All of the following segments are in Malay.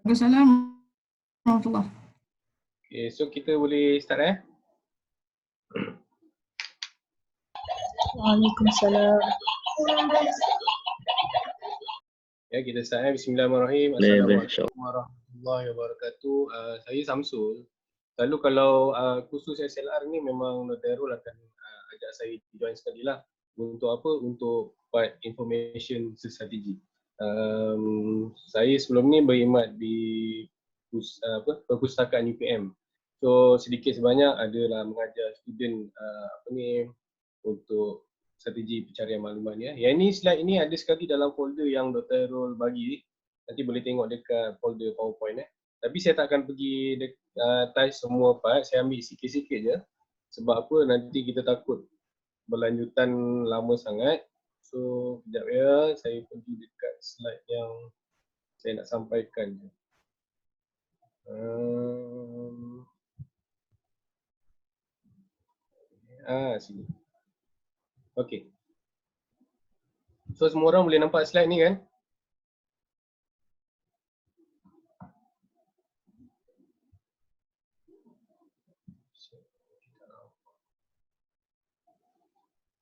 Waalaikumsalam warahmatullahi. Okay, so kita boleh start Waalaikumsalam. Ya, kita start Bismillahirrahmanirrahim. Assalamualaikum warahmatullahi wabarakatuh. Saya Samsul. Lalu kalau khusus SLR ni memang Dr. Errol akan ajak saya join sekali lah. Untuk apa? Untuk part information strategi. Saya sebelum ni berkhidmat di perpustakaan UPM. So sedikit sebanyak adalah mengajar student untuk strategi pencarian maklumat ya. Yang ini slide ini ada sekali dalam folder yang Dr. Errol bagi. Nanti boleh tengok dekat folder PowerPoint Tapi saya tak akan pergi touch semua part, saya ambil sikit-sikit je. Sebab apa? Nanti kita takut berlanjutan lama sangat. So, sekejap ya, saya pergi dekat slide yang saya nak sampaikan je. Sini. Okey. So, semua orang boleh nampak slide ni kan?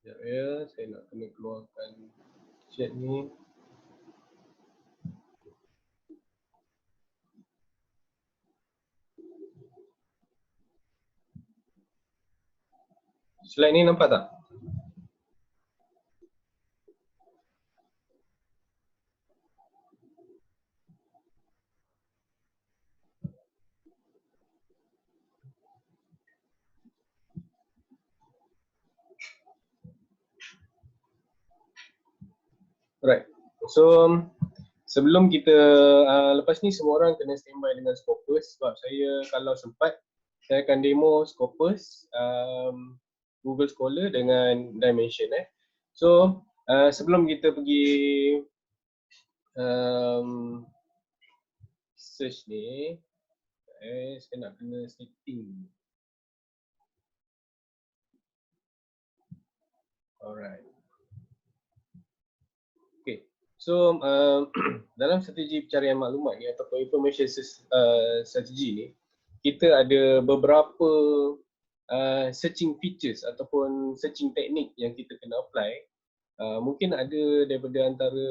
Sekejap ya, saya nak kena keluarkan chat ni. Slide ni nampak tak? Alright, so sebelum kita lepas ni semua orang kena standby dengan Scopus sebab saya kalau sempat saya akan demo Scopus, Google Scholar dengan Dimension So sebelum kita pergi search ni, saya nak kena setting. Alright. Okay, so dalam strategi pencarian maklumat ni ataupun information strategy ni, kita ada beberapa searching features ataupun searching teknik yang kita kena apply. Mungkin ada daripada antara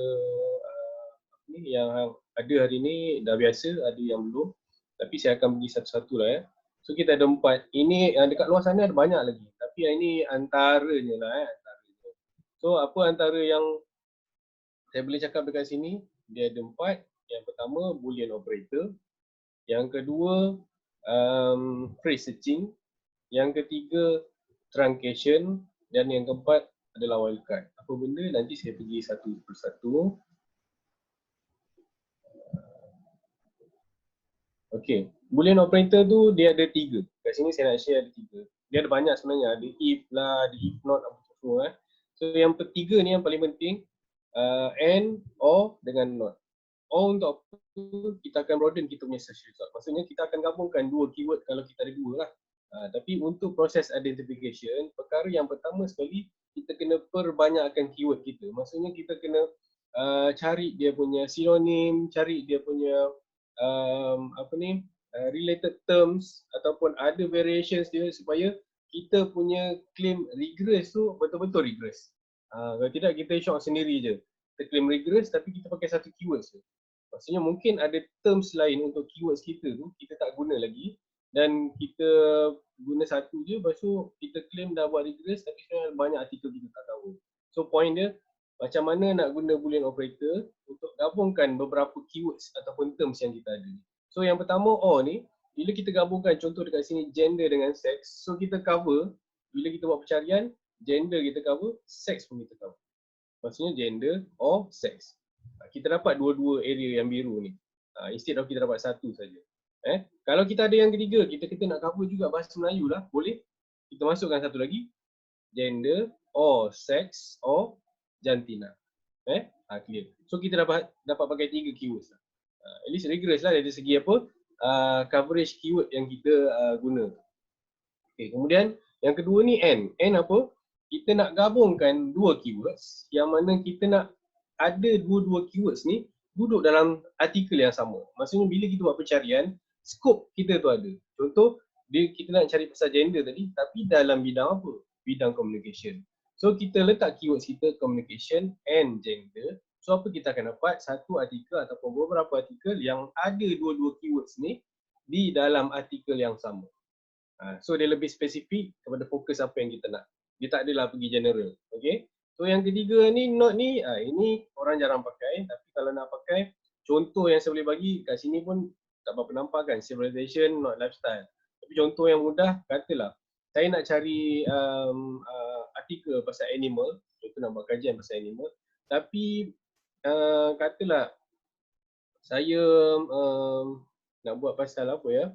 ni yang ada hari ni dah biasa, ada yang belum. Tapi saya akan pergi satu-satu lah So kita ada 4. Ini dekat luar sana ada banyak lagi. Tapi yang ini antaranya lah antaranya. So apa antara yang saya boleh cakap dekat sini, dia ada 4. Yang pertama, Boolean operator. Yang kedua, phrase searching. Yang ketiga, truncation. Dan yang keempat adalah wildcard. Apa benda? Nanti saya pergi satu persatu. Okay, Boolean operator tu dia ada 3. Kat sini saya nak share ada 3. Dia ada banyak sebenarnya. Ada if lah, ada if not, apa semua. So yang ketiga ni yang paling penting. And, or dengan not. Or untuk apa? Kita akan broaden kita punya search result. Maksudnya kita akan gabungkan 2 keyword kalau kita ada 2 lah. Tapi untuk proses identification, perkara yang pertama sekali kita kena perbanyakkan keyword kita. Maksudnya kita kena cari dia punya synonym, cari dia punya related terms ataupun ada variations dia supaya kita punya claim regress tu betul-betul regress. Kalau tidak kita shock sendiri je. Kita claim regress tapi kita pakai satu keywords je. Maksudnya mungkin ada terms lain untuk keywords kita tu kita tak guna lagi dan kita guna satu je lepas tu kita claim dah buat regress tapi sebenarnya banyak artikel kita tak tahu. So point dia macam mana nak guna Boolean operator untuk gabungkan beberapa keywords ataupun terms yang kita ada. So yang pertama or ni bila kita gabungkan contoh dekat sini gender dengan sex, so kita cover bila kita buat pencarian gender kita cover, sex pun kita cover. Maksudnya gender or sex. Kita dapat dua-dua area yang biru ni. Instead of kita dapat satu saja. Kalau kita ada yang ketiga, kita nak cover juga bahasa Melayu lah, boleh. Kita masukkan satu lagi. Gender or sex or jantina. Clear. So kita dapat pakai 3 keywords lah. At least regress lah dari segi apa? Coverage keyword yang kita guna. Okay, kemudian yang kedua ni and. And apa? Kita nak gabungkan 2 keywords yang mana kita nak ada 2 keywords ni duduk dalam artikel yang sama. Maksudnya bila kita buat pencarian, skop kita tu ada. Contoh, kita nak cari pasal gender tadi, tapi dalam bidang apa? Bidang communication. So kita letak keywords kita communication and gender. So apa kita akan dapat? Satu artikel ataupun beberapa artikel yang ada dua-dua keywords ni di dalam artikel yang sama. So dia lebih spesifik kepada fokus apa yang kita nak. Dia tak adalah pergi general. Okay. So yang ketiga ni, note ni, ini orang jarang pakai. Tapi kalau nak pakai, contoh yang saya boleh bagi kat sini pun tak berapa nampak kan. Civilization, not lifestyle. Tapi contoh yang mudah, katalah saya nak cari artikel pasal animal. Contoh nak buat kajian pasal animal. Tapi katalah saya nak buat pasal apa ya,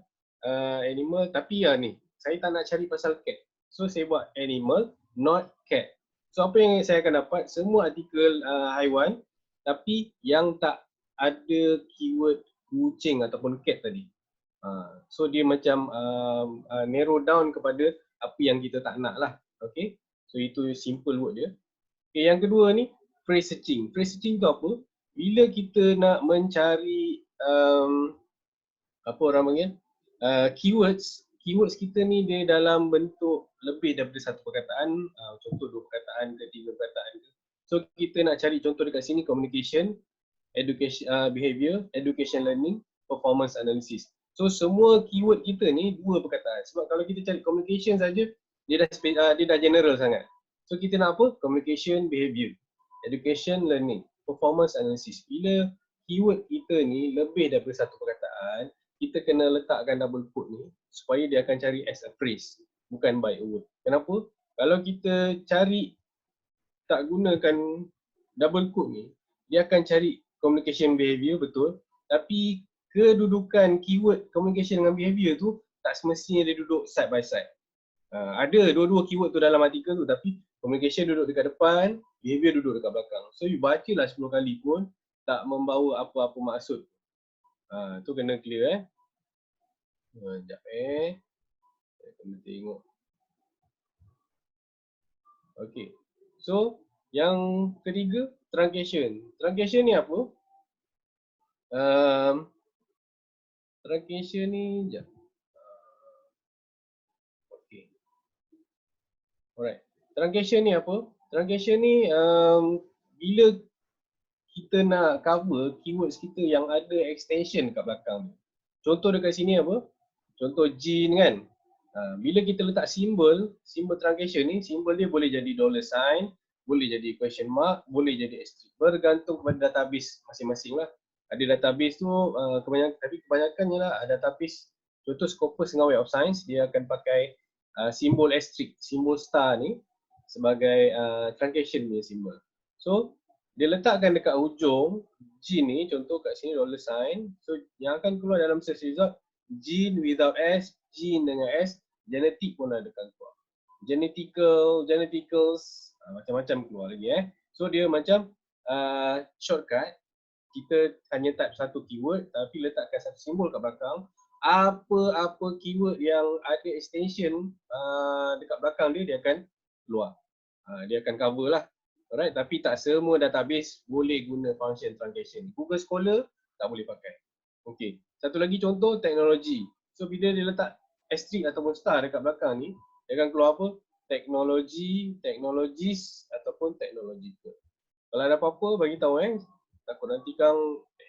animal, tapi ni saya tak nak cari pasal cat. So saya buat animal, not cat. So apa yang saya akan dapat? Semua artikel haiwan tapi yang tak ada keyword kucing ataupun cat tadi. So dia macam narrow down kepada apa yang kita tak nak lah. Okay, so itu simple word dia. Okay, yang kedua ni phrase searching. Phrase searching tu apa? Bila kita nak mencari apa orang panggil keywords kita ni dia dalam bentuk lebih daripada satu perkataan, contoh dua perkataan ke tiga perkataan ke. So kita nak cari contoh dekat sini communication, education, behavior, education learning, performance analysis. So semua keyword kita ni dua perkataan. Sebab kalau kita cari communication saja dia dah general sangat. So kita nak apa? Communication, behavior, education, learning, performance analysis. Bila keyword kita ni lebih daripada satu perkataan, kita kena letakkan double quote ni supaya dia akan cari as a phrase, bukan by a word. Kenapa? Kalau kita cari tak gunakan double quote ni, dia akan cari communication behavior, betul. Tapi kedudukan keyword communication dengan behavior tu tak semestinya dia duduk side by side. Ada dua-dua keyword tu dalam artikel tu, tapi communication duduk dekat depan, behavior duduk dekat belakang. So you bacalah 10 kali pun tak membawa apa-apa maksud. Tu kena clear Sekejap saya kena tengok. Okay. So yang ketiga, truncation. Truncation ni apa? Truncation ni sekejap. Okay. Alright. Truncation ni apa? Truncation ni bila kita nak cover keywords kita yang ada extension kat belakang. Contoh dekat sini apa? Contoh gene kan. Bila kita letak simbol truncation ni, simbol dia boleh jadi dollar sign, boleh jadi question mark, boleh jadi asterisk. Bergantung kepada database masing-masing lah. Ada database tu, kebanyakan ialah database, contoh Scopus dengan Web of Science, dia akan pakai simbol asterisk, simbol star ni sebagai truncation punya simbol. So, dia letakkan dekat hujung gene ni, contoh kat sini dollar sign. So, yang akan keluar dalam search result, gene without S, gene dengan S, genetik pun ada akan keluar. Geneticals, macam-macam keluar lagi So dia macam shortcut, kita hanya type satu keyword tapi letakkan satu simbol kat belakang. Apa-apa keyword yang ada extension dekat belakang dia akan keluar. Dia akan cover lah. Alright, tapi tak semua database boleh guna function truncation. Google Scholar tak boleh pakai. Okay, satu lagi contoh teknologi. So bila dia letak asterisk ataupun star dekat belakang ni, dia akan keluar apa? Teknologi, technologies ataupun technological. Kalau ada apa-apa bagi tahu takut nanti kang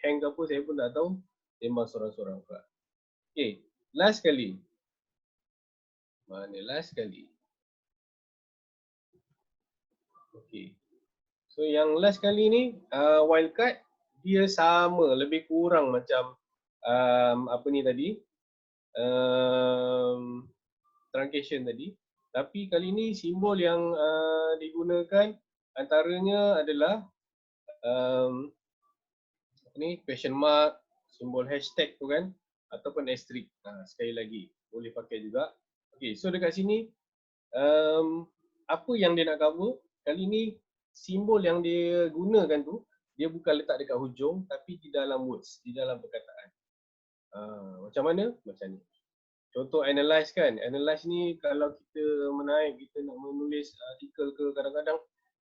hang ke apa, saya pun tak tahu. Sembang sorang-sorang pula. Okay, last kali. Mana last kali? Okay. So yang last kali ni wildcard dia sama lebih kurang macam apa ni tadi truncation tadi, tapi kali ni simbol yang digunakan antaranya adalah apa ni, question mark, simbol hashtag tu kan, ataupun asterisk. Sekali lagi boleh pakai juga. Okay, so dekat sini apa yang dia nak cover kali ni, simbol yang dia gunakan tu dia bukan letak dekat hujung tapi di dalam words, di dalam perkataan. Macam mana? Macam ni. Contoh analyze kan. Analyze ni kalau kita menaik, kita nak menulis artikel ke, kadang-kadang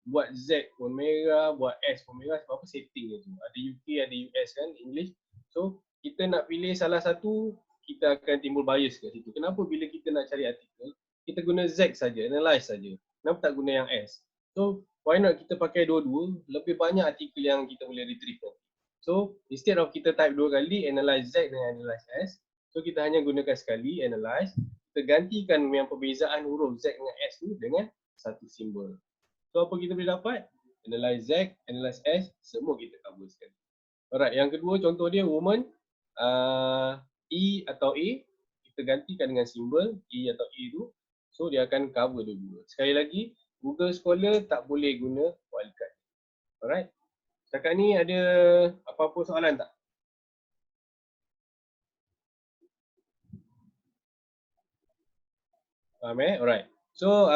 buat Z pun merah, buat S pun merah sebab apa setting dia tu. Ada UK, ada US kan, English. So kita nak pilih salah satu, kita akan timbul bias kat situ. Kenapa bila kita nak cari artikel, kita guna Z saja, analyze saja. Kenapa tak guna yang S? So why not kita pakai dua-dua, lebih banyak artikel yang kita boleh retrieve nanti. So instead of kita type dua kali, analyze Z dengan analyze S, so kita hanya gunakan sekali, analyze. Kita gantikan yang perbezaan huruf Z dengan S tu dengan satu simbol. So apa kita boleh dapat? Analyze Z, analyze S, semua kita cover sekali. Alright, yang kedua contoh dia woman, E atau A, kita gantikan dengan simbol E atau A tu. So dia akan cover dua-dua. Sekali lagi, Google Scholar tak boleh guna wildcard. Alright. Setakat ni ada apa-apa soalan tak? Faham Alright. So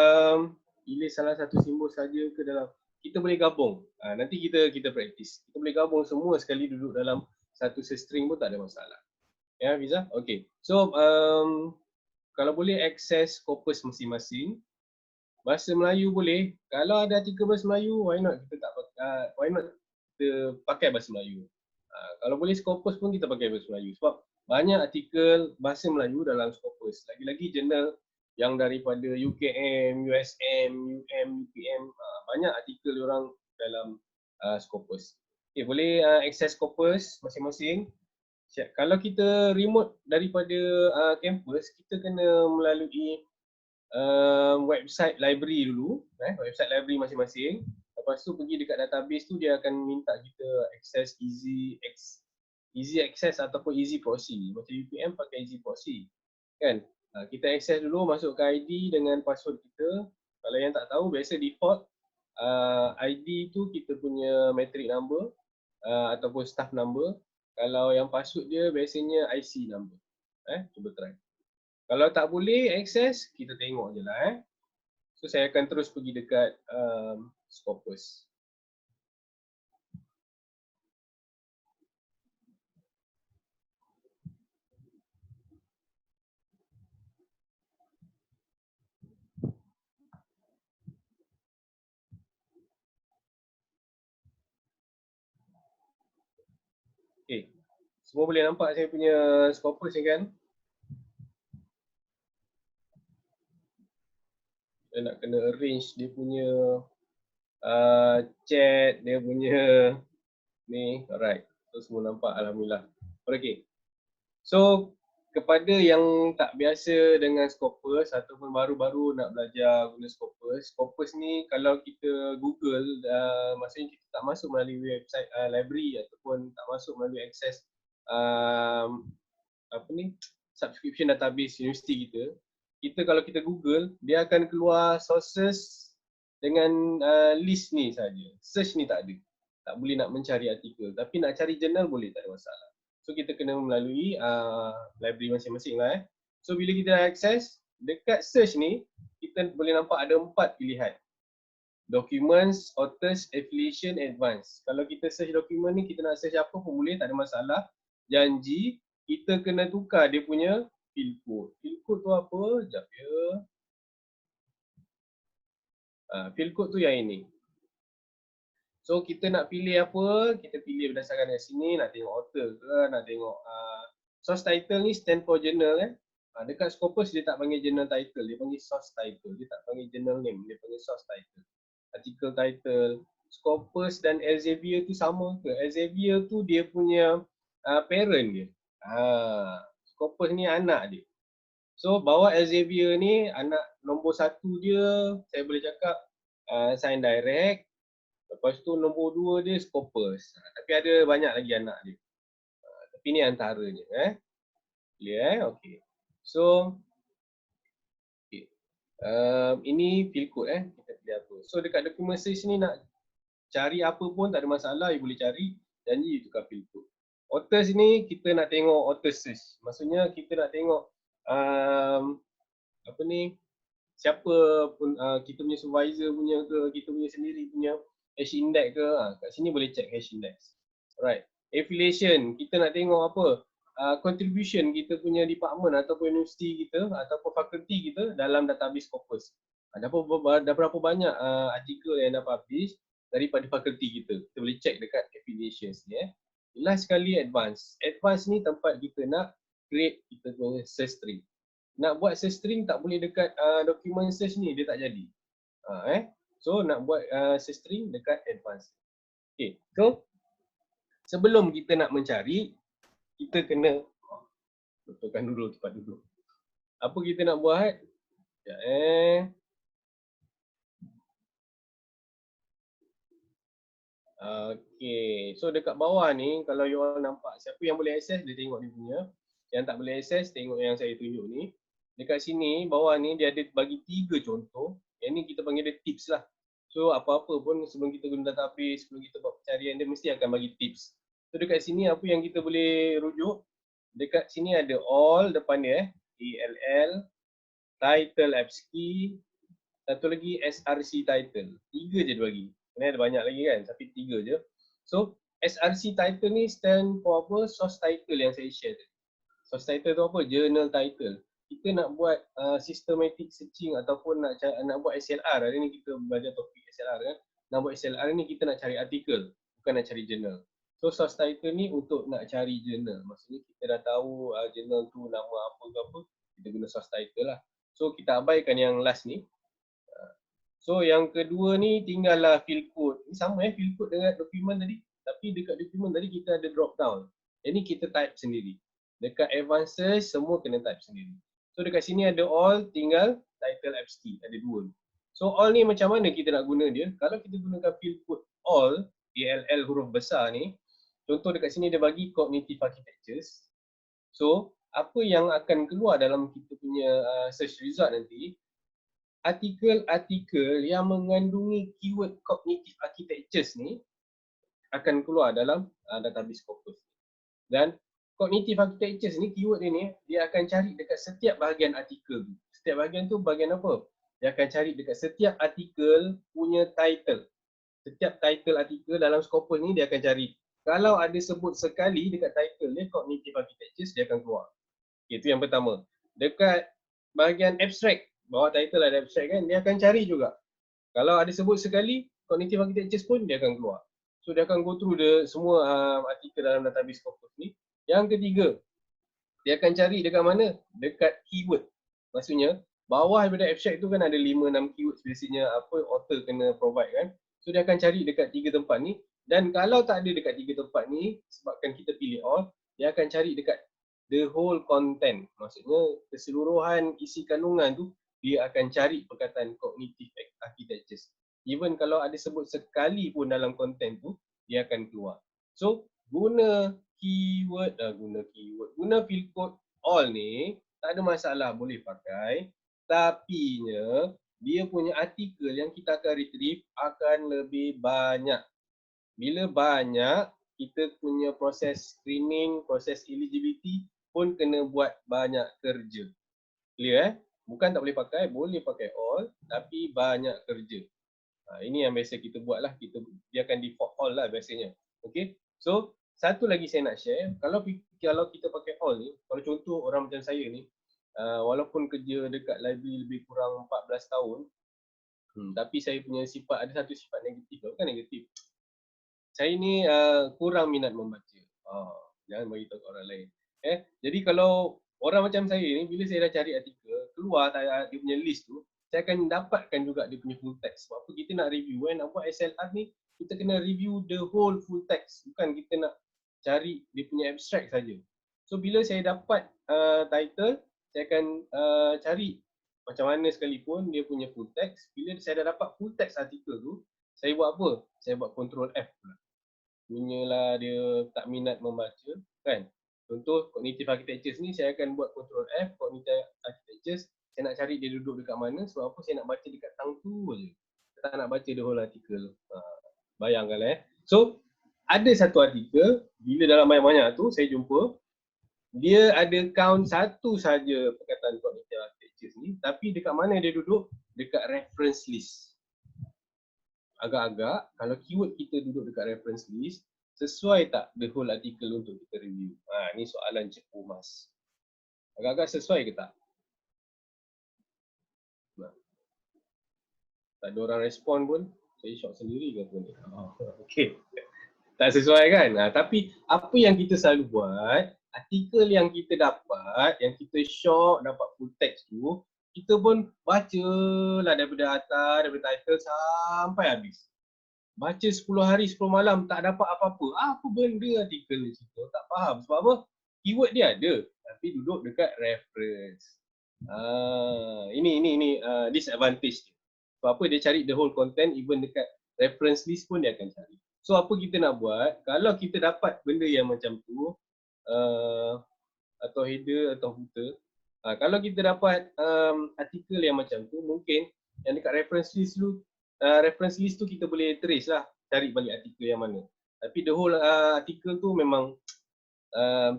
pilih salah satu simbol saja ke dalam, kita boleh gabung. Nanti kita praktis. Kita boleh gabung semua sekali duduk dalam satu string pun tak ada masalah. Ya, Fiza? Okay. So kalau boleh akses corpus masing-masing. Bahasa Melayu boleh. Kalau ada artikel bahasa Melayu, why not kita pakai bahasa Melayu. Kalau boleh Scopus pun kita pakai bahasa Melayu. Sebab banyak artikel bahasa Melayu dalam Scopus. Lagi-lagi jurnal yang daripada UKM, USM, UM, UPM, banyak artikel orang dalam Scopus. Okay, boleh akses Scopus masing-masing. Kalau kita remote daripada kampus, kita kena melalui website library dulu, website library masing-masing. Lepas tu pergi dekat database tu, dia akan minta kita access easy access ataupun easy proxy. Macam UPM pakai easy proxy. Kan? Kita access dulu, masuk ke ID dengan password kita. Kalau yang tak tahu, biasa default ID tu kita punya metric number ataupun staff number. Kalau yang password dia biasanya IC number. Cuba try. Kalau tak boleh access, kita tengok je lah. So saya akan terus pergi dekat Scopus. Okay. Semua boleh nampak saya punya Scopus ni kan? Saya nak kena arrange dia punya chat, dia punya ni. Alright. So semua nampak, alhamdulillah. Okay. So kepada yang tak biasa dengan Scopus ataupun baru-baru nak belajar guna Scopus, Scopus ni kalau kita Google, maksudnya kita tak masuk melalui website library ataupun tak masuk melalui akses subscription database universiti kita kalau kita Google, dia akan keluar sources dengan list ni saja. Search ni tak ada. Tak boleh nak mencari artikel. Tapi nak cari jurnal boleh, tak ada masalah. So kita kena melalui library masing-masing lah. So bila kita dah access, dekat search ni, kita boleh nampak ada 4 pilihan. Documents, authors, affiliation, advanced. Kalau kita search dokumen ni, kita nak search apa pun boleh, tak ada masalah. Janji, kita kena tukar dia punya field code. Field code tu apa? Sekejap ya. Field code tu yang ini. So kita nak pilih apa, kita pilih berdasarkan dari sini, nak tengok author ke, nak tengok source title ni stand for journal dekat Scopus dia tak panggil journal title, dia panggil source title, dia tak panggil journal name, dia panggil source title. Article title. Scopus dan Elsevier tu sama ke? Elsevier tu dia punya parent dia. Scopus ni anak dia. So bawa Elsevier ni, anak nombor 1 dia, saya boleh cakap Sign Direct. Lepas tu nombor 2 dia Scopus. Tapi ada banyak lagi anak dia. Tapi ni antaranya. Clear Okay. So okay. Ini field code kita pilih apa. So dekat dokumen search ni nak cari apa pun tak ada masalah, you boleh cari, janji you tukar field code. Authors ni kita nak tengok author search. Maksudnya kita nak tengok siapa pun kita punya supervisor punya ke, kita punya sendiri punya hash index ke, kat sini boleh check hash index. Alright. Affiliation, kita nak tengok apa? Contribution kita punya department ataupun universiti kita ataupun fakulti kita dalam database Scopus. Dah berapa banyak artikel yang dah publish daripada fakulti kita. Kita boleh check dekat affiliations ni. Last sekali advance. Advance ni tempat kita nak create kita punya search string. Nak buat search string tak boleh dekat document search ni, dia tak jadi. So nak buat search string dekat advance. Okay, so sebelum kita nak mencari, kita kena betulkan dulu tempat duduk. Apa kita nak buat? Sekejap Okay, so dekat bawah ni kalau you all nampak siapa yang boleh access dia tengok dia punya. Yang tak boleh access tengok yang saya tunjuk ni. Dekat sini bawah ni dia ada bagi 3 contoh. Yang ni kita panggil dia tips lah. So apa-apa pun sebelum kita guna database, sebelum kita buat pencarian dia mesti akan bagi tips. So dekat sini apa yang kita boleh rujuk? Dekat sini ada all depan dia ALL, title apps key, satu lagi SRC title. 3 je dia bagi. Sebenarnya ada banyak lagi kan, tapi 3 je. So SRC title ni stand for apa? Source title yang saya share tadi. Source title tu apa? Journal title. Kita nak buat systematic searching ataupun nak buat SLR. Hari ni kita belajar topik SLR kan. Nak buat SLR ni kita nak cari artikel, bukan nak cari journal. So source title ni untuk nak cari journal. Maksudnya kita dah tahu journal tu nama apa ke apa, kita guna source title lah. So kita abaikan yang last ni. So yang kedua ni tinggallah fill code. Ni sama fill code dengan dokumen tadi. Tapi dekat dokumen tadi kita ada drop down. Yang ni kita type sendiri. Dekat advances semua kena type sendiri. So dekat sini ada all, tinggal title apps key. Ada 2. So all ni macam mana kita nak guna dia? Kalau kita gunakan fill code all, ALL huruf besar ni. Contoh dekat sini dia bagi cognitive architectures. So apa yang akan keluar dalam kita punya search result nanti, artikel-artikel yang mengandungi keyword cognitive architectures ni akan keluar dalam database Scopus. Dan cognitive architectures ni, keyword ni, dia akan cari dekat setiap bahagian artikel tu. Setiap bahagian tu bahagian apa? Dia akan cari dekat setiap artikel punya title. Setiap title artikel dalam Scopus ni dia akan cari. Kalau ada sebut sekali dekat title dia cognitive architectures, dia akan keluar. Okay, itu yang pertama. Dekat bahagian abstract, bawah title ada abstract kan, dia akan cari juga. Kalau ada sebut sekali, cognitive architectures pun dia akan keluar. So dia akan go through semua artikel dalam database Scopus ni. Yang ketiga, dia akan cari dekat mana? Dekat keyword. Maksudnya, bawah daripada abstract tu kan ada 5-6 keywords biasanya apa author kena provide kan. So dia akan cari dekat 3 tempat ni. Dan kalau tak ada dekat 3 tempat ni, sebabkan kita pilih all, dia akan cari dekat the whole content. Maksudnya keseluruhan isi kandungan tu dia akan cari perkataan cognitive architectures. Even kalau ada sebut sekali pun dalam konten tu, dia akan keluar. So, guna fill code all ni, tak ada masalah, boleh pakai. Tapi dia punya artikel yang kita akan retrieve akan lebih banyak. Bila banyak, kita punya proses screening, proses eligibility pun kena buat banyak kerja. Clear Bukan tak boleh pakai all, tapi banyak kerja. Ini yang biasa kita buat lah, dia akan default all lah biasanya. Okay, so satu lagi saya nak share, kalau kita pakai all ni, kalau contoh orang macam saya ni, walaupun kerja dekat library lebih kurang 14 tahun, tapi saya punya ada satu sifat negatif, bukan negatif. Saya ni kurang minat membaca. Jangan bagi tahu orang lain. Jadi kalau orang macam saya ni, bila saya dah cari artikel, keluar dia punya list tu, saya akan dapatkan juga dia punya full text. Sebab apa kita nak review nak buat SLR ni, kita kena review the whole full text. Bukan kita nak cari dia punya abstract saja. So bila saya dapat title, saya akan cari macam mana sekalipun dia punya full text. Bila saya dah dapat full text artikel tu, saya buat apa? Saya buat Ctrl F pula. Punyalah dia tak minat membaca, kan? Contoh cognitive architectures ni saya akan buat Ctrl F, cognitive architectures, saya nak cari dia duduk dekat mana, sebab apa saya nak baca dekat tang tu je. Saya tak nak baca the whole artikel. Bayangkan So, ada satu artikel, bila dalam banyak-banyak tu saya jumpa, dia ada count satu saja perkataan cognitive architectures ni, tapi dekat mana dia duduk? Dekat reference list. Agak-agak, kalau keyword kita duduk dekat reference list, sesuai tak the whole article untuk kita review? Ni soalan cepu mas. Agak-agak sesuai ke tak? Tak ada orang respon pun. Saya shock sendiri ke apa ni. Okay. Tak sesuai kan? Tapi apa yang kita selalu buat, artikel yang kita dapat, yang kita shock dapat full text tu, kita pun baca lah daripada atas, daripada title sampai habis. Baca 10 hari 10 malam tak dapat apa-apa. Apa benda artikel ni cerita? Tak faham. Sebab apa? Keyword dia ada tapi duduk dekat reference. Ini disadvantage dia. Sebab apa dia cari the whole content even dekat reference list pun dia akan cari. So apa kita nak buat? Kalau kita dapat benda yang macam tu atau header atau footer, kalau kita dapat artikel yang macam tu, mungkin yang dekat reference list tu kita boleh trace lah, cari balik artikel yang mana. Tapi the whole artikel tu memang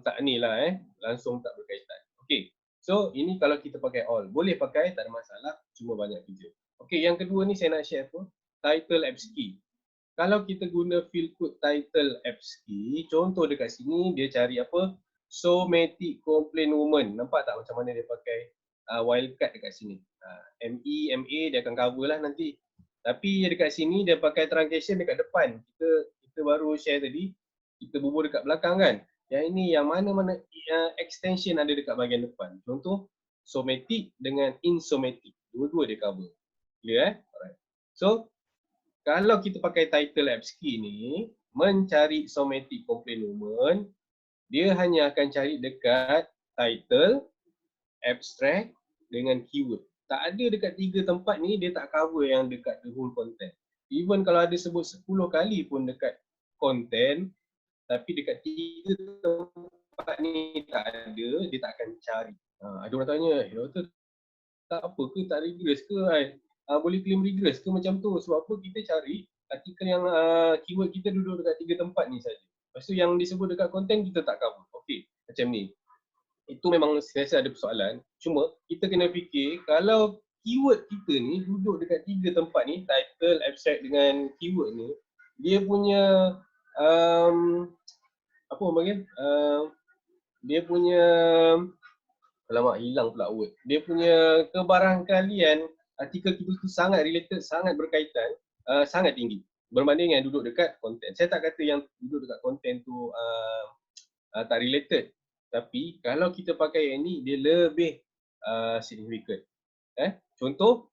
tak ni lah langsung tak berkaitan. Okay, so ini kalau kita pakai all. Boleh pakai, tak ada masalah, cuma banyak kerja. Okay, yang kedua ni saya nak share apa? Title apps key. Kalau kita guna field code title apps key, contoh dekat sini dia cari apa? Somatic complaint woman. Nampak tak macam mana dia pakai wildcard dekat sini? ME, MA dia akan cover lah nanti. Tapi dekat sini dia pakai truncation dekat depan. Kita baru share tadi, kita bubur dekat belakang kan? Yang ini yang mana-mana extension ada dekat bahagian depan. Contoh somatic dengan insomatic. Dua-dua dia cover. Clear Alright. So kalau kita pakai title apps key ni, mencari somatic complaint woman, dia hanya akan cari dekat title, abstract dengan keyword. Tak ada dekat 3 tempat ni dia tak cover yang dekat the whole content. Even kalau ada sebut 10 kali pun dekat content, tapi dekat 3 tempat ni tak ada, dia tak akan cari. Ada orang tanya, doktor tak apa ke, tak regress ke boleh claim regress ke macam tu? Sebab apa kita cari artikel yang keyword kita duduk dekat 3 tempat ni saja. Lepas tu yang disebut dekat content kita tak cover. Okey, macam ni. Itu memang sentiasa ada persoalan. Cuma kita kena fikir kalau keyword kita ni duduk dekat 3 tempat ni, title, abstract dengan keyword ni, dia punya apa orang panggil? Dia punya alamak hilang pula word. Dia punya kebarangkalian artikel kita tu sangat related, sangat berkaitan, sangat tinggi berbanding yang duduk dekat content. Saya tak kata yang duduk dekat content tu tak related. Tapi kalau kita pakai yang ni, dia lebih significant. Contoh,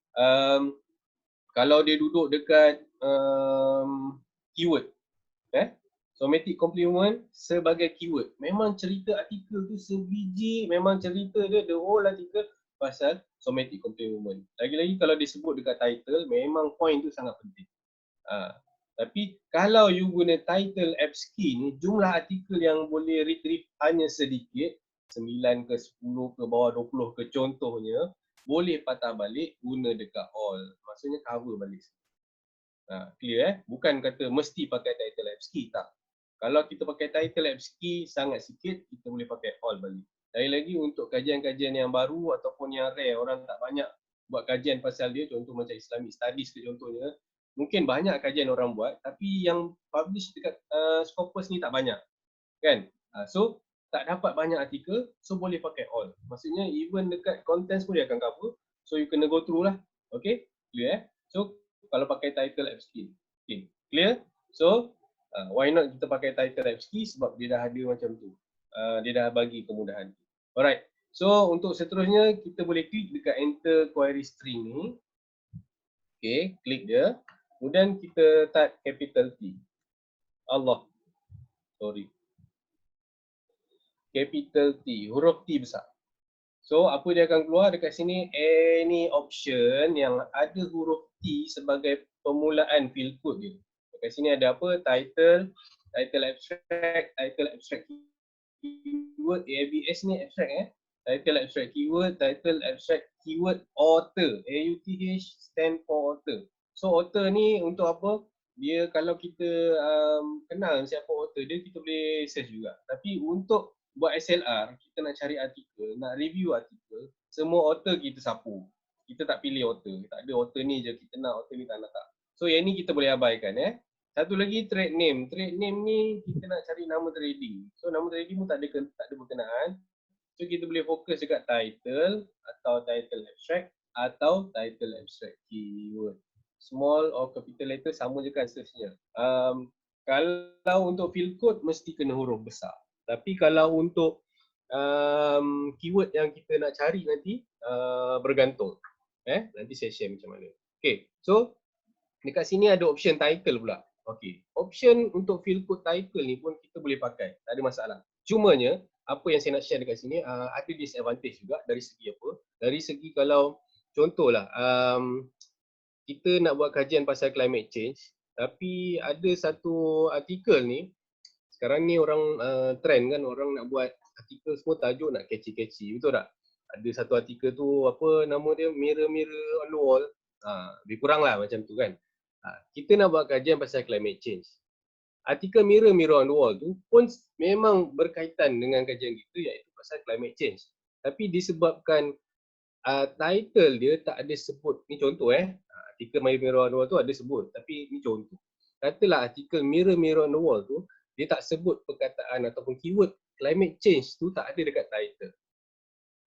kalau dia duduk dekat keyword, somatic complement sebagai keyword. Memang cerita artikel tu sebiji, memang cerita dia the whole artikel pasal somatic complement. Lagi-lagi kalau disebut dekat title, memang point tu sangat penting. Tapi kalau you guna title apps key ni, jumlah artikel yang boleh retrieve hanya sedikit, 9 ke 10 ke bawah 20 ke contohnya, boleh patah balik guna dekat all. Maksudnya cover balik. Clear Bukan kata mesti pakai title apps key, tak. Kalau kita pakai title apps key sangat sikit, kita boleh pakai all balik. Lagi-lagi untuk kajian-kajian yang baru ataupun yang rare, orang tak banyak buat kajian pasal dia, contoh macam Islamic Studies ke contohnya, mungkin banyak kajian orang buat, tapi yang publish dekat Scopus ni tak banyak. Kan? So, tak dapat banyak artikel, so boleh pakai all. Maksudnya even dekat contents pun dia akan cover, so you kena go through lah. Okay? Clear So, kalau pakai title apps key. Okay. Clear? So, why not kita pakai title apps key sebab dia dah ada macam tu. Dia dah bagi kemudahan. Alright. So, untuk seterusnya kita boleh klik dekat enter query string ni. Okay, klik dia. Kemudian kita type capital T. Allah. Sorry. Capital T, huruf T besar. So, apa dia akan keluar dekat sini? Any option yang ada huruf T sebagai permulaan field code dia. Dekat sini ada apa? Title, title abstract keyword, ABS ni abstract Title abstract keyword, title abstract keyword, author. AUTH stand for author. So, author ni untuk apa? Dia kalau kita kenal siapa author dia, kita boleh search juga. Tapi untuk buat SLR, kita nak cari artikel, nak review artikel, semua author kita sapu. Kita tak pilih author. Tak ada author ni je kita nak, author ni tak nak tak. So yang ni kita boleh abaikan Satu lagi trade name. Trade name ni kita nak cari nama trading. So nama trading pun tak ada berkenaan. So kita boleh fokus dekat title atau title abstract atau title abstract keyword. small or capital letter sama je kan search-nya. Kalau untuk field code mesti kena huruf besar. Tapi kalau untuk keyword yang kita nak cari nanti bergantung. Nanti saya share macam mana. Okay, so dekat sini ada option title pula. Okay, option untuk field code title ni pun kita boleh pakai, tak ada masalah. Cumanya apa yang saya nak share dekat sini ada disadvantage juga dari segi apa? Dari segi kalau contohlah kita nak buat kajian pasal climate change, tapi ada satu artikel ni, sekarang ni orang trend kan, orang nak buat artikel semua tajuk nak catchy-catchy, betul tak? Ada satu artikel tu apa nama dia, mirror on the wall. Lebih kurang lah macam tu kan. Kita nak buat kajian pasal climate change. Artikel mirror on the wall tu pun memang berkaitan dengan kajian kita, iaitu pasal climate change. Tapi disebabkan title dia tak ada sebut, ni contoh artikel mirror on the wall tu ada sebut, tapi ni contoh. Katalah artikel mirror on the wall tu dia tak sebut perkataan ataupun keyword climate change tu tak ada dekat title.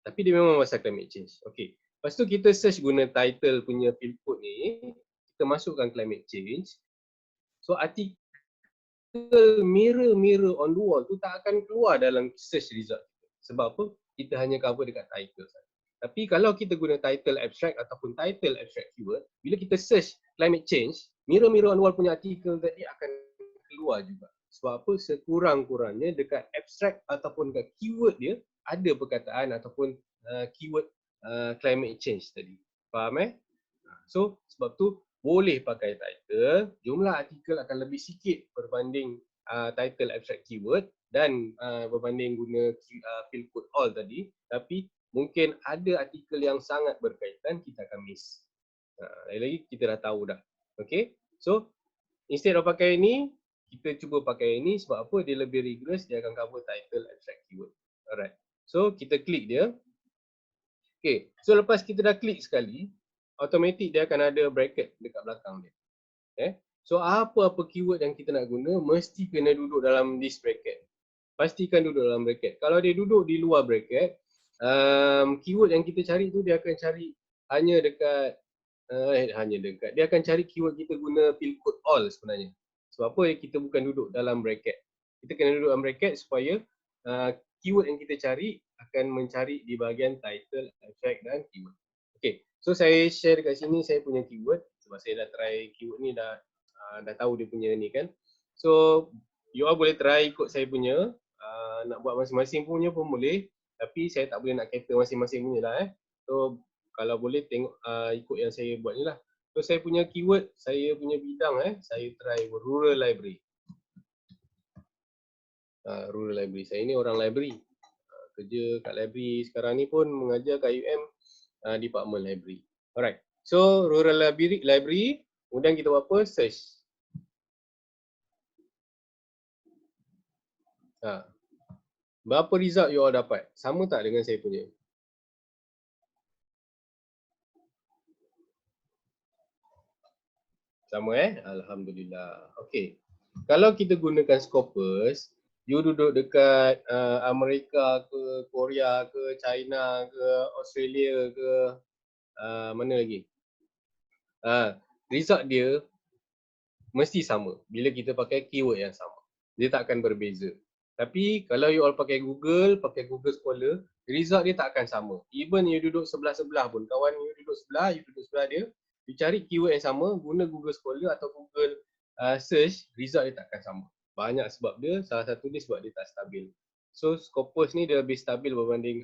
Tapi dia memang pasal climate change. Okey. Lepas tu kita search guna title punya field code ni, kita masukkan climate change. So artikel mirror on the wall tu tak akan keluar dalam search result. Sebab apa? Kita hanya cover dekat title saja. Tapi kalau kita guna title abstract ataupun title abstract keyword, bila kita search climate change, mirror on the wall punya artikel tadi akan keluar juga. Sebab apa? Sekurang-kurangnya dekat abstract ataupun dekat keyword dia ada perkataan ataupun keyword climate change tadi. Faham So sebab tu boleh pakai title, jumlah artikel akan lebih sikit berbanding title abstract keyword dan berbanding guna field code all tadi, tapi mungkin ada artikel yang sangat berkaitan kita akan miss. Lagi-lagi kita dah tahu dah. Okay, so instead of pakai ini, kita cuba pakai ini sebab apa? Dia lebih rigorous, dia akan cover title abstract keyword. Alright, so kita klik dia. Okay, so lepas kita dah klik sekali, automatic dia akan ada bracket dekat belakang dia. So apa-apa keyword yang kita nak guna mesti kena duduk dalam this bracket. Pastikan duduk dalam bracket. Kalau dia duduk di luar bracket, keyword yang kita cari tu dia akan cari hanya dekat dia akan cari keyword kita guna field code all sebenarnya. Sebab apa? Kita bukan duduk dalam bracket. Kita kena duduk dalam bracket supaya keyword yang kita cari akan mencari di bahagian title, abstract dan keyword. Okay, so saya share dekat sini saya punya keyword sebab saya dah try keyword ni, dah tahu dia punya ni kan. So you all boleh try ikut saya punya, nak buat masing-masing punya pun boleh, tapi saya tak boleh nak cater masing-masing punya lah So kalau boleh tengok ikut yang saya buat ni lah. So saya punya keyword, saya punya bidang saya try rural library. Rural library, saya ni orang library, kerja kat library sekarang ni pun mengajar kat UM department library. Alright, so rural library, kemudian kita buat apa? Search. Berapa result you all dapat? Sama tak dengan saya punya? Sama Alhamdulillah. Okay. Kalau kita gunakan Scopus, you duduk dekat Amerika ke, Korea ke, China ke, Australia ke, mana lagi? Result dia mesti sama bila kita pakai keyword yang sama. Dia tak akan berbeza. Tapi kalau you all pakai Google Scholar, result dia tak akan sama. Even you duduk sebelah-sebelah pun, kawan you duduk sebelah dia, you cari keyword yang sama, guna Google Scholar atau Google search, result dia tak akan sama. Banyak sebab dia, salah satu dia sebab dia tak stabil. So Scopus ni dia lebih stabil berbanding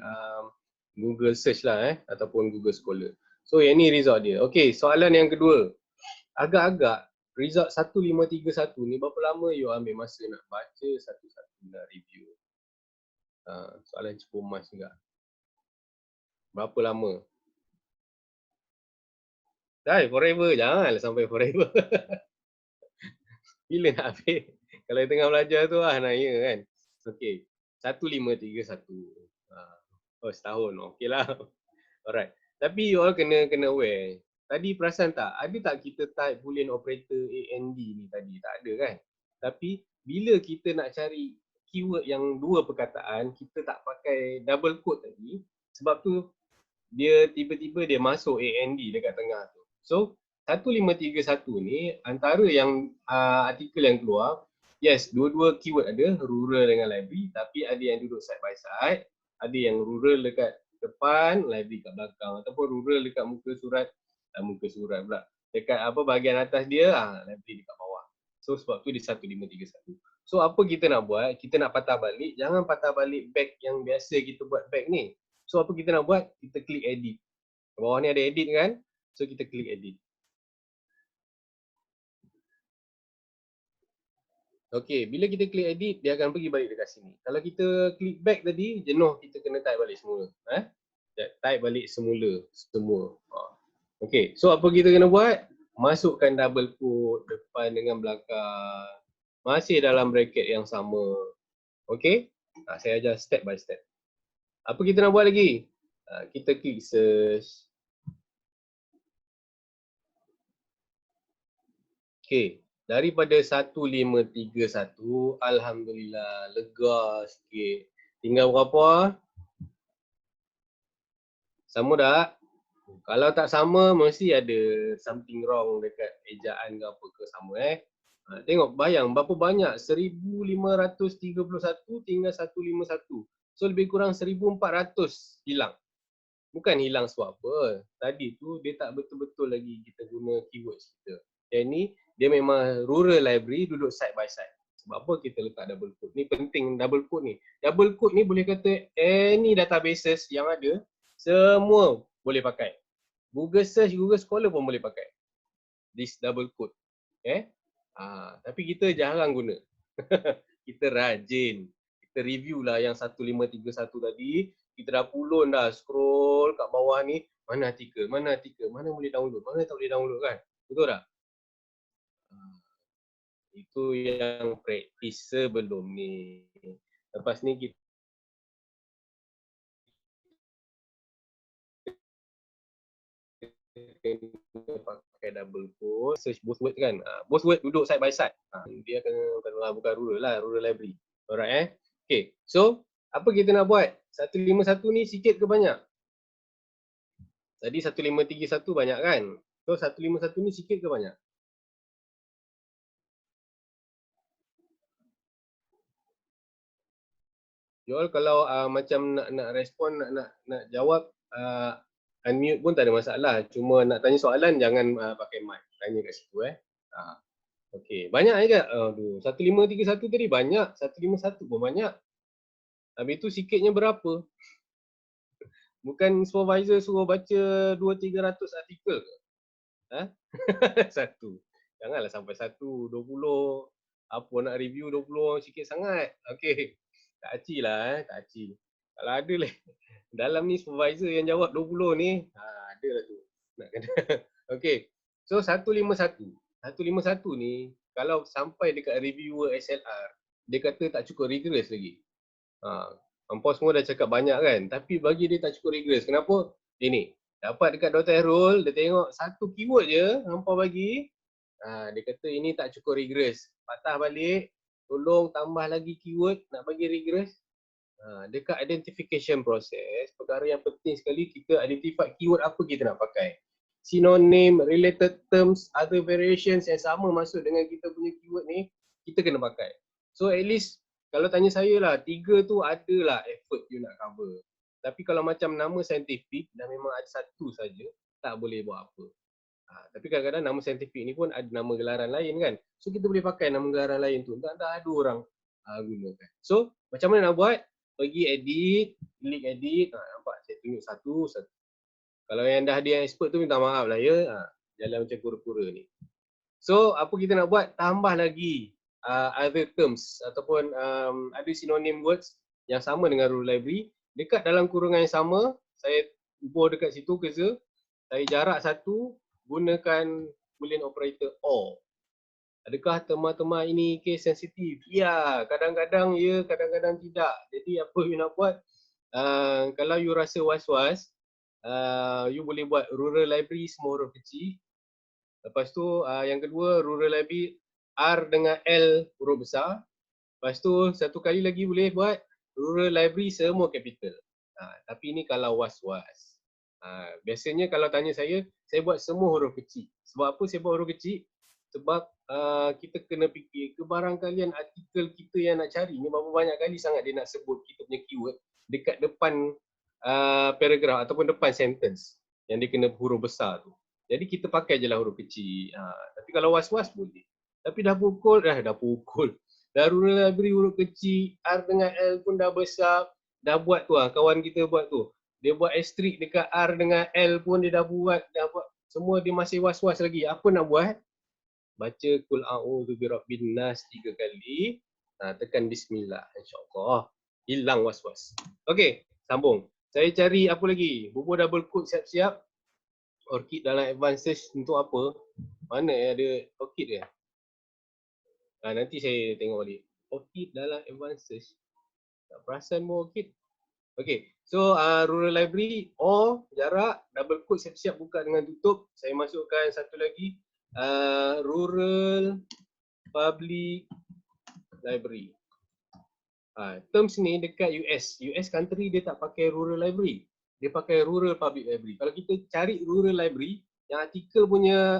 Google search lah ataupun Google Scholar. So yang ni result dia. Okay, soalan yang kedua. Agak-agak result 1531 ni berapa lama you ambil masa nak baca satu-satu nak review? Soalan cukup emas juga. Berapa lama? Forever, janganlah sampai forever. Bila nak habis? Kalau tengah belajar tu nak ya kan. Okey, 1531. Setahun. Okey lah. Alright. Tapi you all kena aware. Tadi perasan tak? Ada tak kita type boolean operator AND ni tadi? Tak ada kan? Tapi bila kita nak cari keyword yang dua perkataan, kita tak pakai double quote tadi. Sebab tu dia tiba-tiba dia masuk AND dekat tengah tu. So 1531 ni antara yang artikel yang keluar, yes, dua-dua keyword ada, rural dengan library, tapi ada yang duduk side by side, ada yang rural dekat depan, library kat belakang, ataupun rural dekat muka surat pula. Dekat apa bahagian atas dia, library dekat bawah. So sebab tu dia 1531. So apa kita nak buat? Kita nak patah balik, jangan patah balik back yang biasa kita buat back ni. So apa kita nak buat? Kita klik edit. Bawah ni ada edit kan? So kita klik edit. Okey, bila kita klik edit, dia akan pergi balik dekat sini. Kalau kita klik back tadi, jenuh, kita kena type balik semula. Type balik semula, semua. Okey, so apa kita kena buat? Masukkan double quote depan dengan belakang. Masih dalam bracket yang sama. Okey? Saya ajar step by step. Apa kita nak buat lagi? Kita klik search. Okey. Daripada 1531, alhamdulillah lega sikit. Tinggal berapa? Sama tak? Kalau tak sama, mesti ada something wrong dekat ejaan ke apa ke sama Tengok, bayang berapa banyak? 1531 tinggal 151. So lebih kurang 1400 hilang. Bukan hilang sebab apa. Tadi tu dia tak betul-betul lagi kita guna keywords kita. Yang ni dia memang rural library duduk side by side. Sebab apa kita letak double quote? Ni penting double quote ni. Double quote ni boleh kata any databases yang ada, semua boleh pakai. Google search, Google Scholar pun boleh pakai this double quote. Tapi kita jarang guna. Kita rajin. Kita review lah yang 1531 tadi. Kita dah pulun dah scroll kat bawah ni. Mana artikel, mana boleh download, mana tak boleh download kan. Betul tak? Itu yang praktis sebelum ni. Lepas ni kita pakai double quote, search both word kan. Both word duduk side by side. Dia bukan rural lah, rural library. Alright Okay, so apa kita nak buat? 151 ni sikit ke banyak? Tadi 1531 banyak kan? So 151 ni sikit ke banyak? Joel kalau macam nak respon, nak jawab, unmute pun tak ada masalah. Cuma nak tanya soalan jangan pakai mic. Tanya kat situ Okey, banyak je. 1531 tadi banyak, 151 pun banyak. Habis tu sikitnya berapa? Bukan supervisor suruh baca 200-300 artikel ke? Satu. Janganlah sampai 20. Apa nak review 20 sikit sangat. Okey. Tak aci lah tak aci. Kalau ada lah dalam ni supervisor yang jawab 20 ni, ada lah tu. Nak kena. Okey. So 151. 151 ni kalau sampai dekat reviewer SLR, dia kata tak cukup rigorous lagi. Hampa semua dah cakap banyak kan, tapi bagi dia tak cukup rigorous. Kenapa? Ini. Dapat dekat Dr. Errol, dia tengok satu keyword je hampa bagi. Dia kata ini tak cukup rigorous. Patah balik, tolong tambah lagi keyword nak bagi rigorous. Dekat identification process, perkara yang penting sekali kita identify keyword apa kita nak pakai. Synonym, related terms, other variations yang sama masuk dengan kita punya keyword ni, kita kena pakai. So at least kalau tanya saya lah, 3 tu adalah effort you nak cover. Tapi kalau macam nama saintifik dan memang ada satu saja, tak boleh buat apa. Tapi kadang-kadang nama saintifik ni pun ada nama gelaran lain kan. So kita boleh pakai nama gelaran lain tu. Tak ada orang gunakan. So macam mana nak buat? Pergi edit, klik edit. Nampak saya tunjuk satu. Kalau yang dah dia expert tu minta maaf lah ya. Jalan macam kura-kura ni. So apa kita nak buat? Tambah lagi other terms ataupun ada synonym words yang sama dengan rule library. Dekat dalam kurungan yang sama, saya ubah dekat situ cursor. Saya jarak satu, gunakan boolean operator OR. Adakah tema-tema ini case sensitif? Ya, kadang-kadang ya, kadang-kadang tidak. Jadi apa you nak buat? Kalau you rasa was-was, you boleh buat rural library semua huruf kecil. Lepas tu yang kedua rural library R dengan L huruf besar. Lepas tu satu kali lagi boleh buat rural library semua capital. Tapi ni kalau was-was. Biasanya kalau tanya saya buat semua huruf kecil. Sebab apa saya buat huruf kecil? Sebab kita kena fikir kebarangkalian artikel kita yang nak cari ni berapa banyak kali sangat dia nak sebut kita punya keyword dekat depan paragraf ataupun depan sentence yang dia kena huruf besar tu. Jadi kita pakai je lah huruf kecil. Tapi kalau was-was boleh. Tapi dah pukul. Dah rural library huruf kecil, R dengan L pun dah besar. Dah buat tu kawan kita buat tu. Dia buat asterisk dekat R dengan L pun dia dah buat. Semua dia masih was-was lagi. Apa nak buat? Baca Qul a'udzu birabbin nas 3 kali. Tekan bismillah, insya-Allah. Hilang was-was. Okey, sambung. Saya cari apa lagi? Bubur double quote siap-siap. Orchid dalam advanced search untuk apa? Mana ada orchid dia? Nanti saya tengok balik. Orchid dalam advanced search. Tak perasan pun orchid. Okay, so rural library or jarak, double quote siap-siap buka dengan tutup. Saya masukkan satu lagi, rural public library. Terms ni dekat US country dia tak pakai rural library. Dia pakai rural public library. Kalau kita cari rural library, yang artikel punya,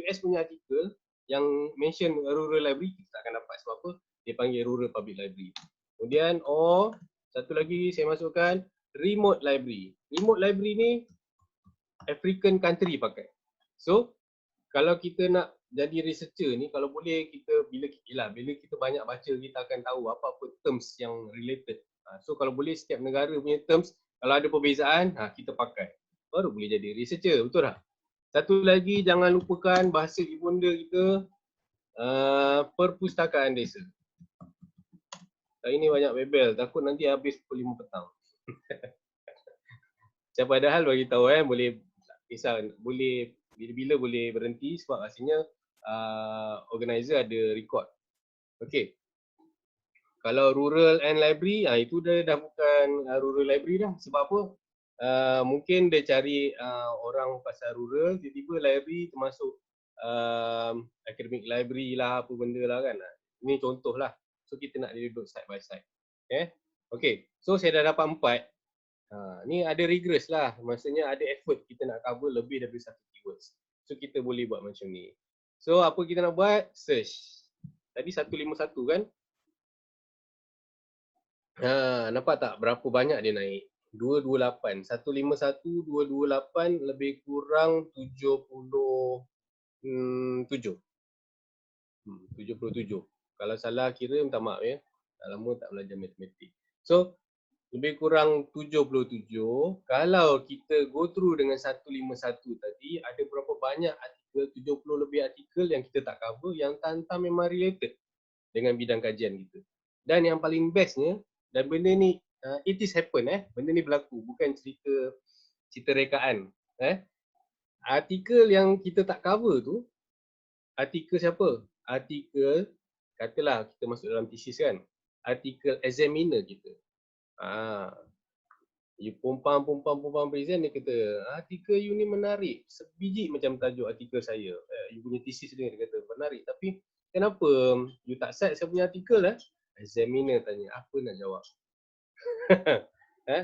US punya artikel yang mention rural library, kita tak akan dapat. Sebab apa? Dia panggil rural public library. Kemudian satu lagi saya masukkan remote library. Remote library ni African country pakai. So kalau kita nak jadi researcher ni, kalau boleh kita bila kita banyak baca, kita akan tahu apa-apa terms yang related. So kalau boleh setiap negara punya terms, kalau ada perbezaan, kita pakai. Baru boleh jadi researcher, betul tak? Satu lagi, jangan lupakan bahasa ibunda kita, perpustakaan desa. Hari ni banyak bebel, takut nanti habis pukul 5 petang. Saya padahal bagi tahu boleh kisah boleh bila-bila boleh berhenti sebab rasanya organizer ada record. Okey. Kalau rural and library, itu dah bukan rural library dah. Sebab apa? Mungkin dia cari orang pasal rural, tiba-tiba library termasuk academic library lah, apa benda lah kan. Ini contoh lah. So kita nak duduk side by side. Okay. So saya dah dapat 4. Ni ada regress lah. Maksudnya ada effort kita nak cover lebih daripada satu keywords. So kita boleh buat macam ni. So apa kita nak buat? Search. Tadi 151 kan? Nampak tak berapa banyak dia naik? 228. 151, 228 lebih kurang 77. 77. Kalau salah kira minta maaf ya. Dah lama tak belajar matematik. So lebih kurang 77. Kalau kita go through dengan 151 tadi, ada berapa banyak artikel, 70 lebih artikel yang kita tak cover yang tantang memang related dengan bidang kajian kita. Dan yang paling bestnya, dan benda ni it is happen benda ni berlaku, bukan cerita rekaan. Artikel yang kita tak cover tu, artikel siapa? Artikel, katalah kita masuk dalam thesis kan, artikel examiner kita. You pumpang present, dia kata artikel you ni menarik, sebiji macam tajuk artikel saya. You punya thesis dia kata menarik, tapi kenapa you tak cite saya punya artikel Examiner tanya, apa nak jawab?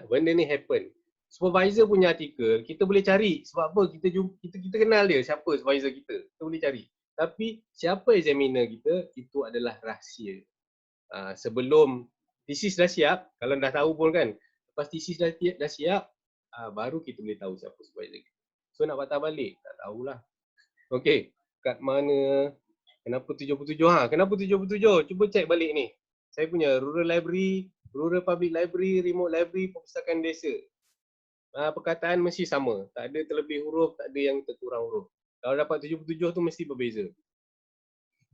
Benda ni happen. Supervisor punya artikel kita boleh cari, sebab apa? Kita kenal dia, siapa supervisor kita. Kita boleh cari. Tapi siapa examiner kita, itu adalah rahsia. Sebelum thesis dah siap, kalau dah tahu pun kan, lepas thesis dah siap, baru kita boleh tahu siapa supervisor kita. So nak patah balik, tak tahulah. Okey, kat mana, kenapa 77? Kenapa 77? Cuba cek balik ni. Saya punya rural library, rural public library, remote library, perpustakaan desa. Perkataan mesti sama. Tak ada terlebih huruf, tak ada yang terkurang huruf. Kalau dapat 77 tu mesti berbeza.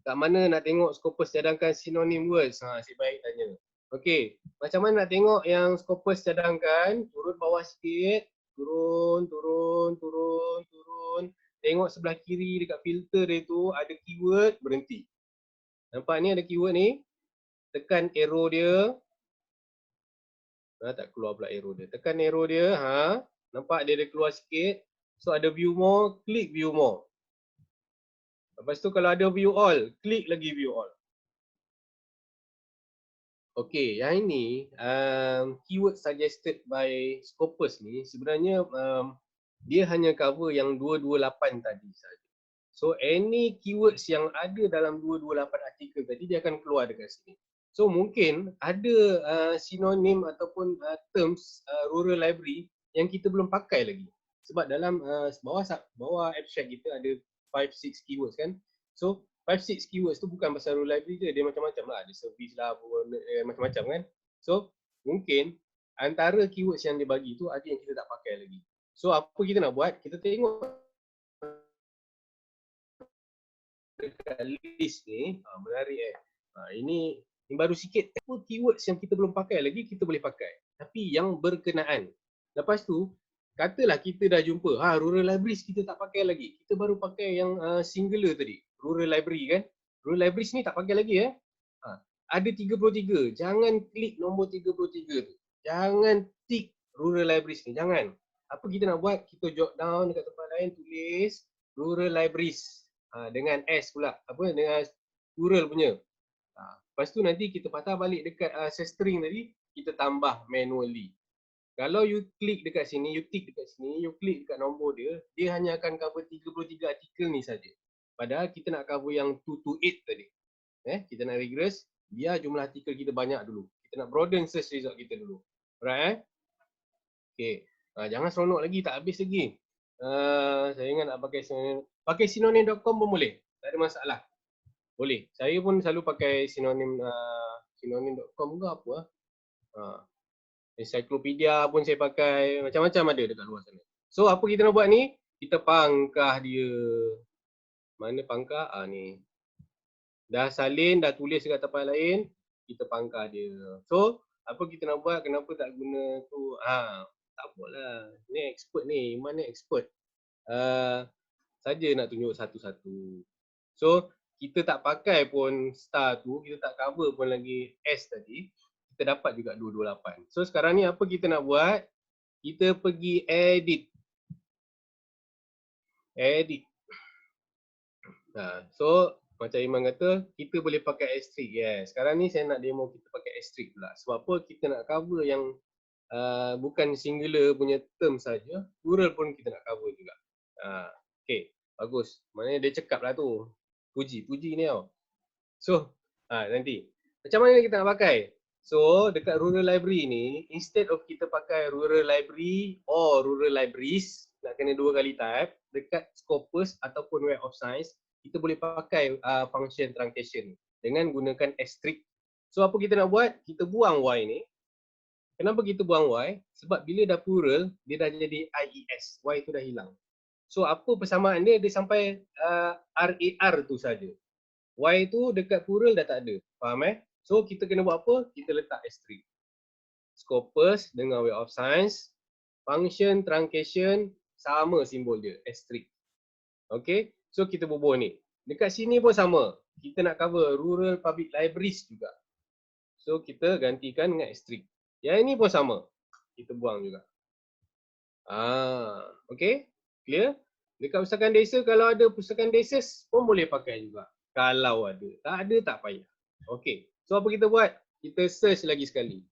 Kat mana nak tengok Scopus cadangkan synonym words? Si baik tanya. Okey, macam mana nak tengok yang Scopus cadangkan? Turun bawah sikit, turun. Tengok sebelah kiri dekat filter dia tu ada keyword, berhenti. Nampak ni ada keyword ni. Tekan arrow dia. Tak keluar pula arrow dia. Tekan arrow dia, nampak dia ada keluar sikit. So ada view more, klik view more. Lepas tu kalau ada view all, klik lagi view all. Okey, yang ini keyword suggested by Scopus ni sebenarnya dia hanya cover yang 228 tadi saja. So any keywords yang ada dalam 228 artikel tadi dia akan keluar dekat sini. So mungkin ada sinonim ataupun terms rural library yang kita belum pakai lagi. Sebab dalam bawah abstract kita ada 5-6 keywords kan. So 5-6 keywords tu bukan pasal rural library je, dia macam-macam lah. Ada service lah, macam-macam kan. So mungkin antara keywords yang dia bagi tu ada yang kita tak pakai lagi. So apa kita nak buat? Kita tengok dekat list ni, menarik ini baru sikit apa keywords yang kita belum pakai lagi kita boleh pakai. Tapi yang berkenaan. Lepas tu, katalah kita dah jumpa, rural libraries kita tak pakai lagi. Kita baru pakai yang singular tadi, rural library kan. Rural libraries ni tak pakai lagi ada 33. Jangan klik nombor 33 tu. Jangan tick rural libraries ni, jangan. Apa kita nak buat? Kita jot down dekat tempat lain, tulis rural libraries. Dengan S pula, dengan plural punya. Lepas tu nanti kita patah balik dekat set string tadi, kita tambah manually. Kalau you klik dekat sini, you tick dekat sini, you klik dekat nombor dia, dia hanya akan cover 33 artikel ni saja. Padahal kita nak cover yang 2 to 8 tadi. Kita nak regress, biar jumlah artikel kita banyak dulu. Kita nak broaden search result kita dulu. Alright Okay. Jangan seronok lagi, tak habis lagi. Saya ingat nak pakai sinonim. Pakai sinonim.com pun boleh. Tak ada masalah. Boleh. Saya pun selalu pakai sinonim.com ke apa. Encyclopedia pun saya pakai. Macam-macam ada dekat luar sana. So apa kita nak buat ni? Kita pangkah dia. Mana pangkah? Ni. Dah salin, dah tulis dekat tempat lain. Kita pangkah dia. So apa kita nak buat? Kenapa tak guna tu? Tak apalah. Ni expert ni. Iman ni expert. Saja nak tunjuk satu-satu. So kita tak pakai pun star tu, kita tak cover pun lagi S tadi, kita dapat juga 228. So sekarang ni apa kita nak buat? Kita pergi edit. So macam Iman kata, kita boleh pakai asterisk. Yes. Sekarang ni saya nak demo kita pakai asterisk pula. Sebab apa? Kita nak cover yang bukan singular punya term saja, plural pun kita nak cover juga. Okay, bagus. Maknanya dia cakap lah tu. Puji ni tau. So, nanti. Macam mana kita nak pakai? So, dekat rural library ni, instead of kita pakai rural library or rural libraries, nak kena 2 kali type, dekat Scopus ataupun Web of Science, kita boleh pakai function truncation dengan gunakan asterisk. So, apa kita nak buat? Kita buang Y ni. Kenapa kita buang Y? Sebab bila dah plural, dia dah jadi IES. Y tu dah hilang. So apa persamaan dia? Dia sampai RAR tu saja. Y tu dekat plural dah tak ada. Faham So kita kena buat apa? Kita letak asterisk. Scopus dengan Web of Science, function truncation sama simbol dia, asterisk. Okay, so kita bubuh ni. Dekat sini pun sama. Kita nak cover rural public libraries juga. So kita gantikan dengan asterisk. Yang ini pun sama. Kita buang juga. Okay, clear? Dekat pustakaan desa, kalau ada pustakaan desa pun boleh pakai juga. Kalau ada. Tak ada, tak payah. Okay. So apa kita buat? Kita search lagi sekali.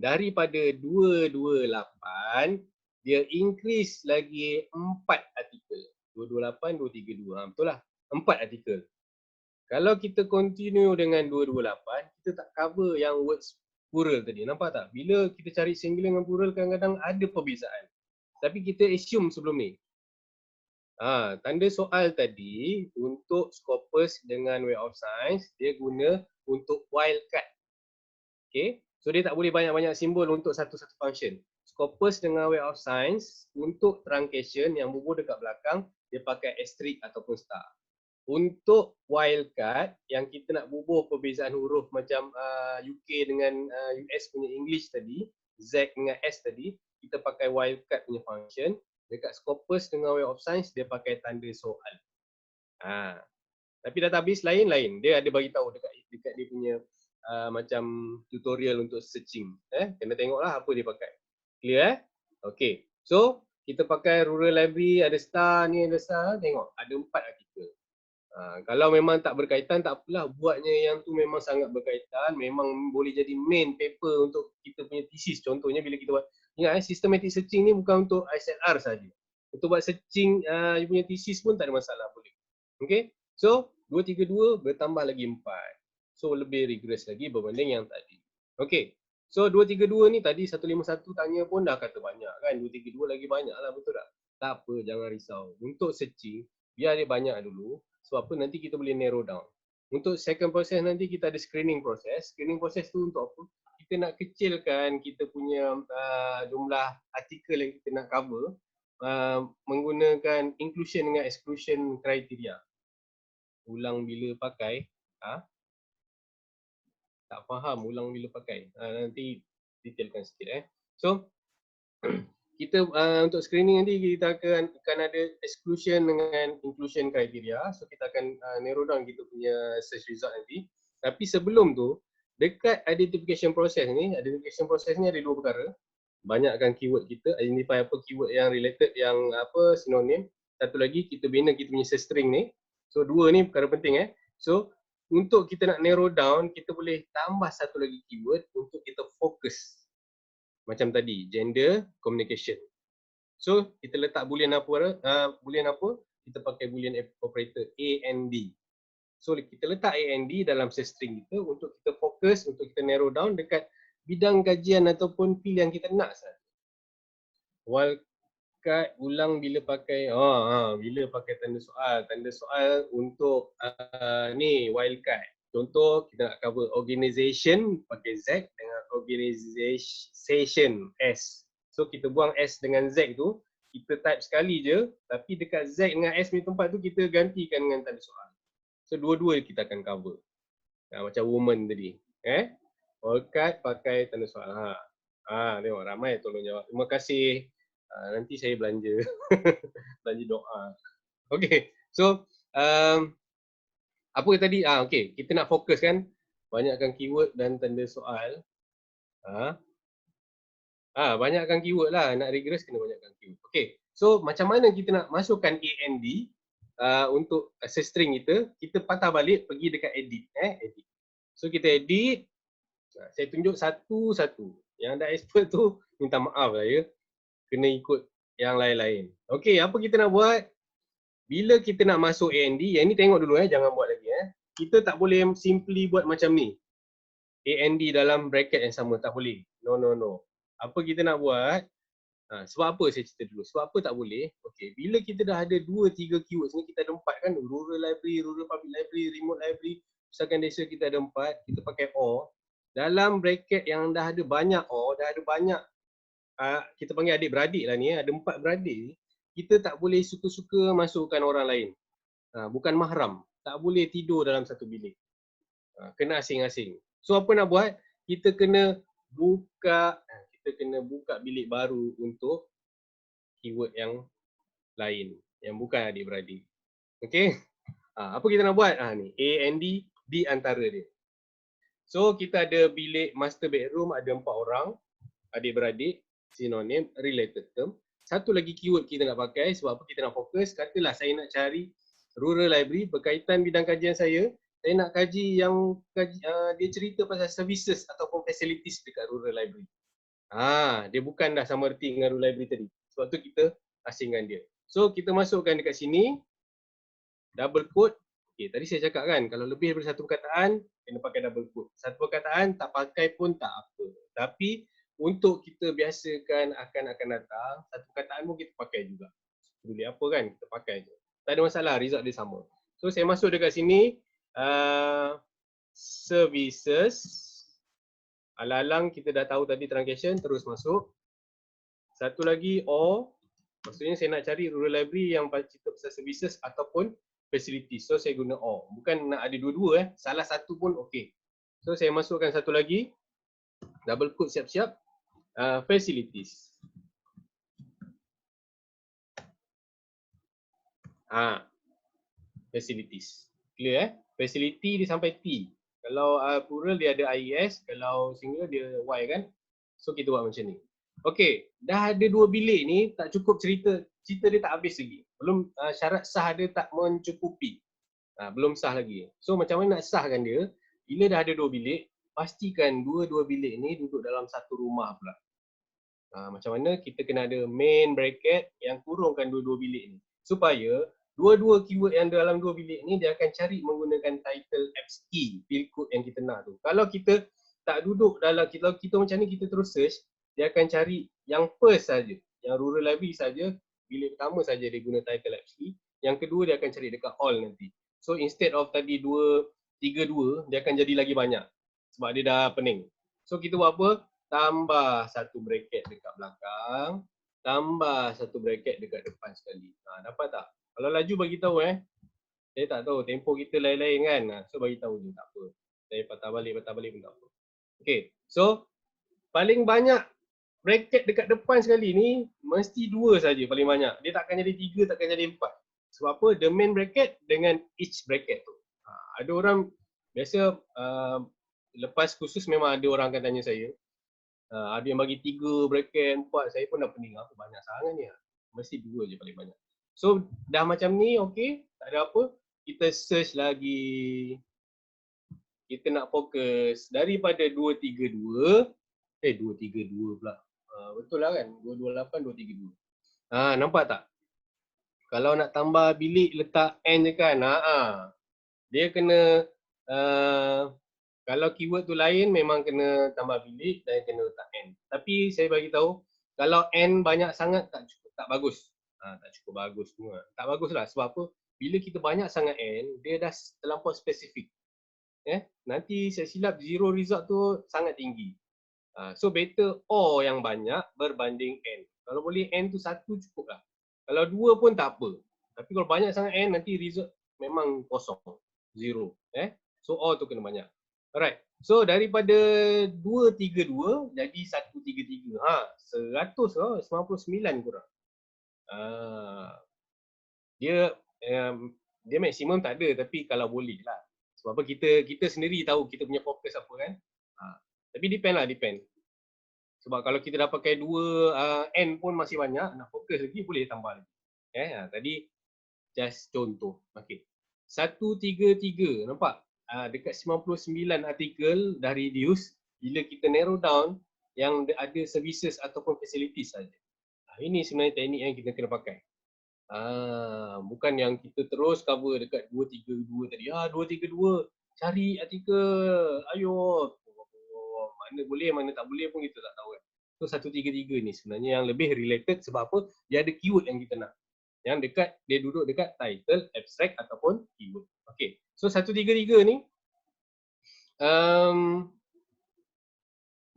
Daripada 228, dia increase lagi 4 artikel. 228, 232. Betul lah. 4 artikel. Kalau kita continue dengan 228, kita tak cover yang words plural tadi. Nampak tak? Bila kita cari singular dengan plural, kadang-kadang ada perbezaan. Tapi kita assume sebelum ni. Tanda soal tadi untuk Scopus dengan Web of Science, dia guna untuk wildcard. Okay. So dia tak boleh banyak-banyak simbol untuk satu-satu function. Scopus dengan Web of Science untuk truncation yang bubuh dekat belakang, dia pakai asterisk ataupun star. Untuk wildcard yang kita nak bubuh perbezaan huruf macam UK dengan US punya English tadi, Z dengan S tadi, kita pakai wildcard punya function. Dekat Scopus dengan Web of Science, dia pakai tanda soal. Tapi database lain-lain. Dia ada bagi tahu dekat dia punya macam tutorial untuk searching. Kena tengoklah apa dia pakai. Clear Okay. So, kita pakai rural library, ada star ni, ada star. Tengok, ada 4 artikel. Kalau memang tak berkaitan, tak apalah, buatnya yang tu memang sangat berkaitan, memang boleh jadi main paper untuk kita punya thesis. Contohnya bila kita buat, ingat systematic searching ni bukan untuk ISLR saja. Untuk buat searching you punya thesis pun tak ada masalah, boleh. Okay, so 232 bertambah lagi 4. So lebih rigorous lagi berbanding yang tadi. Okay, so 232 ni tadi 151 tanya pun dah kata banyak kan, 232 lagi banyak lah, betul tak? Tak apa, jangan risau. Untuk searching, biar dia banyak dulu. Sebab apa, nanti kita boleh narrow down. Untuk second process nanti kita ada screening process. Screening process tu untuk apa? Kita nak kecilkan kita punya jumlah artikel yang kita nak cover menggunakan inclusion dengan exclusion kriteria. Ulang bila pakai, tak faham ulang bila pakai. Nanti detailkan sikit. So, kita untuk screening nanti kita akan ada exclusion dengan inclusion criteria. So kita akan narrow down kita punya search result nanti. Tapi sebelum tu, dekat identification process ni ada dua perkara. Banyakkan keyword kita, identify apa keyword yang related, yang apa sinonim. Satu lagi kita bina kita punya search string ni. So dua ni perkara penting. So untuk kita nak narrow down, kita boleh tambah satu lagi keyword untuk kita fokus. Macam tadi, gender, communication. So, kita letak boolean apa? Kita pakai boolean operator AND. So, kita letak AND dalam search string kita untuk kita fokus, untuk kita narrow down dekat bidang kajian ataupun field yang kita nak sahaja. Wildcard ulang bila pakai, bila pakai tanda soal. Tanda soal untuk ni, wildcard. Contoh, kita nak cover organisation pakai Z dengan organisation S. So kita buang S dengan Z tu, kita type sekali je, tapi dekat Z dengan S punya tempat tu kita gantikan dengan tanda soal. So dua-dua kita akan cover. Macam woman tadi. Wildcard pakai tanda soal. Tengok ramai tolong jawab. Terima kasih. Nanti saya belanja. Belanja doa. Okay. So, apa tadi? Okay, kita nak fokus kan, banyakkan keyword dan tanda soal. Banyakkan keyword lah, nak rigorous kena banyakkan keyword. Okay, so macam mana kita nak masukkan AND untuk search string kita? Kita patah balik, pergi dekat edit. Edit. So kita edit, saya tunjuk satu-satu. Yang dah expert tu minta maaf lah ya, kena ikut yang lain-lain. Okay, apa kita nak buat? Bila kita nak masuk AND, yang ni tengok dulu jangan buat lagi. Kita tak boleh simply buat macam ni. AND dalam bracket yang sama, tak boleh. No. Apa kita nak buat? Sebab apa saya cerita dulu? Sebab apa tak boleh? Okay, bila kita dah ada 2-3 keywords ni, kita ada 4 kan? Rural library, rural public library, remote library, pustakaan desa kita ada 4, kita pakai OR. Dalam bracket yang dah ada banyak OR, dah ada banyak, kita panggil adik-beradik lah ni, ada 4 beradik, kita tak boleh suka-suka masukkan orang lain. Bukan mahram. Tak boleh tidur dalam satu bilik. Kena asing-asing. So apa nak buat? Kita kena buka bilik baru untuk keyword yang lain, yang bukan adik-beradik. Okay? Apa kita nak buat? Ni, AND di antara dia. So kita ada bilik master bedroom, ada 4 orang, adik-beradik, sinonim, related term. Satu lagi keyword kita nak pakai, sebab apa kita nak fokus, katalah saya nak cari rural library berkaitan bidang kajian saya nak kaji yang dia cerita pasal services ataupun facilities dekat rural library. Dia bukan dah sama erti dengan rural library tadi. Sebab tu kita asingkan dia. So kita masukkan dekat sini, double quote. Okay, tadi saya cakap kan, kalau lebih daripada satu perkataan, kena pakai double quote. Satu perkataan tak pakai pun tak apa. Tapi untuk kita biasakan akan datang, satu perkataan pun kita pakai juga. Boleh apa kan, kita pakai je. Tak ada masalah, result dia sama. So saya masuk dekat sini, services. Alang-alang kita dah tahu tadi truncation, terus masuk. Satu lagi or, maksudnya saya nak cari rural library yang cerita pasal services ataupun facilities. So saya guna or. Bukan nak ada dua-dua salah satu pun okey. So saya masukkan satu lagi, double quote siap-siap, facilities. Facilities. Clear Facility dia sampai T. Kalau plural dia ada IES, kalau singular dia Y kan. So kita buat macam ni. Okey, dah ada 2 bilik ni, tak cukup cerita dia tak habis lagi. Belum syarat sah dia tak mencukupi. Belum sah lagi. So macam mana nak sahkan dia? Bila dah ada 2 bilik, pastikan dua-dua bilik ni duduk dalam satu rumah pula. Macam mana kita kena ada main bracket yang kurungkan dua-dua bilik ni. Supaya dua-dua keyword yang dalam dua bilik ni dia akan cari menggunakan title apps key, field code yang kita nak tu. Kalau kita tak duduk dalam, kalau kita macam ni kita terus search, dia akan cari yang first saja, yang rural library saja, bilik pertama saja dia guna title apps key, yang kedua dia akan cari dekat all nanti. So instead of tadi 2, 3, 2, dia akan jadi lagi banyak sebab dia dah pening. So kita buat apa? Tambah satu bracket dekat belakang, tambah satu bracket dekat depan sekali. Dapat tak? Kalau laju bagi tahu saya tak tahu, tempo kita lain-lain kan. So bagi tahu je, tak apa. Saya patah balik pun tak apa. Okay, so paling banyak bracket dekat depan sekali ni mesti 2 saja paling banyak. Dia takkan jadi 3, takkan jadi 4. Sebab apa? The main bracket dengan each bracket tu. Ada orang biasa lepas kursus memang ada orang akan tanya saya, ada yang bagi 3 bracket, 4, saya pun dah pening. Apa banyak sangat ni? Mesti 2 je paling banyak. So dah macam ni, okay, tak ada apa. Kita search lagi. Kita nak fokus daripada 232, 232 pula. Betul lah kan? 228, 232. Nampak tak? Kalau nak tambah bilik letak N je kan. Dia kena kalau keyword tu lain memang kena tambah bilik dan kena letak N. Tapi saya bagi tahu kalau N banyak sangat tak cukup, tak bagus. Tak cukup bagus semua. Tak bagus lah sebab apa? Bila kita banyak sangat N, dia dah terlampau spesifik. Nanti saya silap zero result tu sangat tinggi. So better O yang banyak berbanding N. Kalau boleh N tu 1 cukup lah. Kalau 2 pun tak apa. Tapi kalau banyak sangat N, nanti result memang kosong. Zero. So O tu kena banyak. Alright. So daripada 232 jadi 133. 199 kurang. Dia maksimum tak ada tapi kalau boleh lah. Sebab apa kita sendiri tahu kita punya fokus apa kan. Tapi depend. Sebab kalau kita dah pakai 2 N pun masih banyak, nak fokus lagi boleh tambah lagi. Tadi just contoh. Okay. 133 nampak? Dekat 99 artikel dah reduce bila kita narrow down yang ada services ataupun facilities saja. Ini sebenarnya teknik yang kita kena pakai. Bukan yang kita terus cover dekat 232 tadi. 232 cari artikel. Ayo. Mana boleh, mana tak boleh pun kita tak tahu kan. So 133 ni sebenarnya yang lebih related sebab apa? Dia ada keyword yang kita nak. Yang dekat, dia duduk dekat title, abstract ataupun keyword. Okay. So 133 ni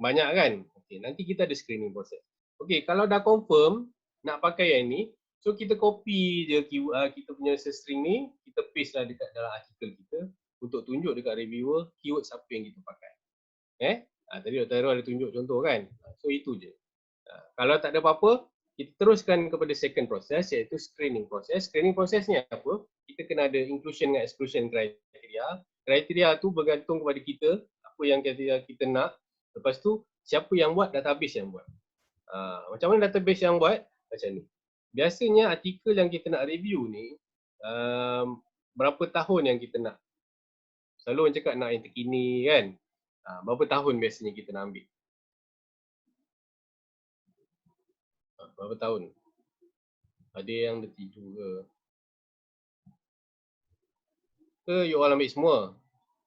banyak kan? Okay. Nanti kita ada screening process. Okay. Kalau dah confirm nak pakai yang ni, so kita copy je kita punya string ni, kita paste lah dekat dalam artikel kita untuk tunjuk dekat reviewer keyword siapa yang kita pakai. Tadi Dr. Hairul ada tunjuk contoh kan. So itu je. Kalau tak ada apa-apa, kita teruskan kepada second process iaitu screening process. Screening process ni apa? Kita kena ada inclusion dan exclusion criteria. Kriteria tu bergantung kepada kita, apa yang kita nak. Lepas tu, siapa yang buat, database yang buat. Macam mana database yang buat? Macam ni. Biasanya artikel yang kita nak review ni, berapa tahun yang kita nak. Selalu orang cakap nak yang terkini kan. Berapa tahun biasanya kita nak ambil? Berapa tahun? Ada yang dah 7 ke you all ambil semua?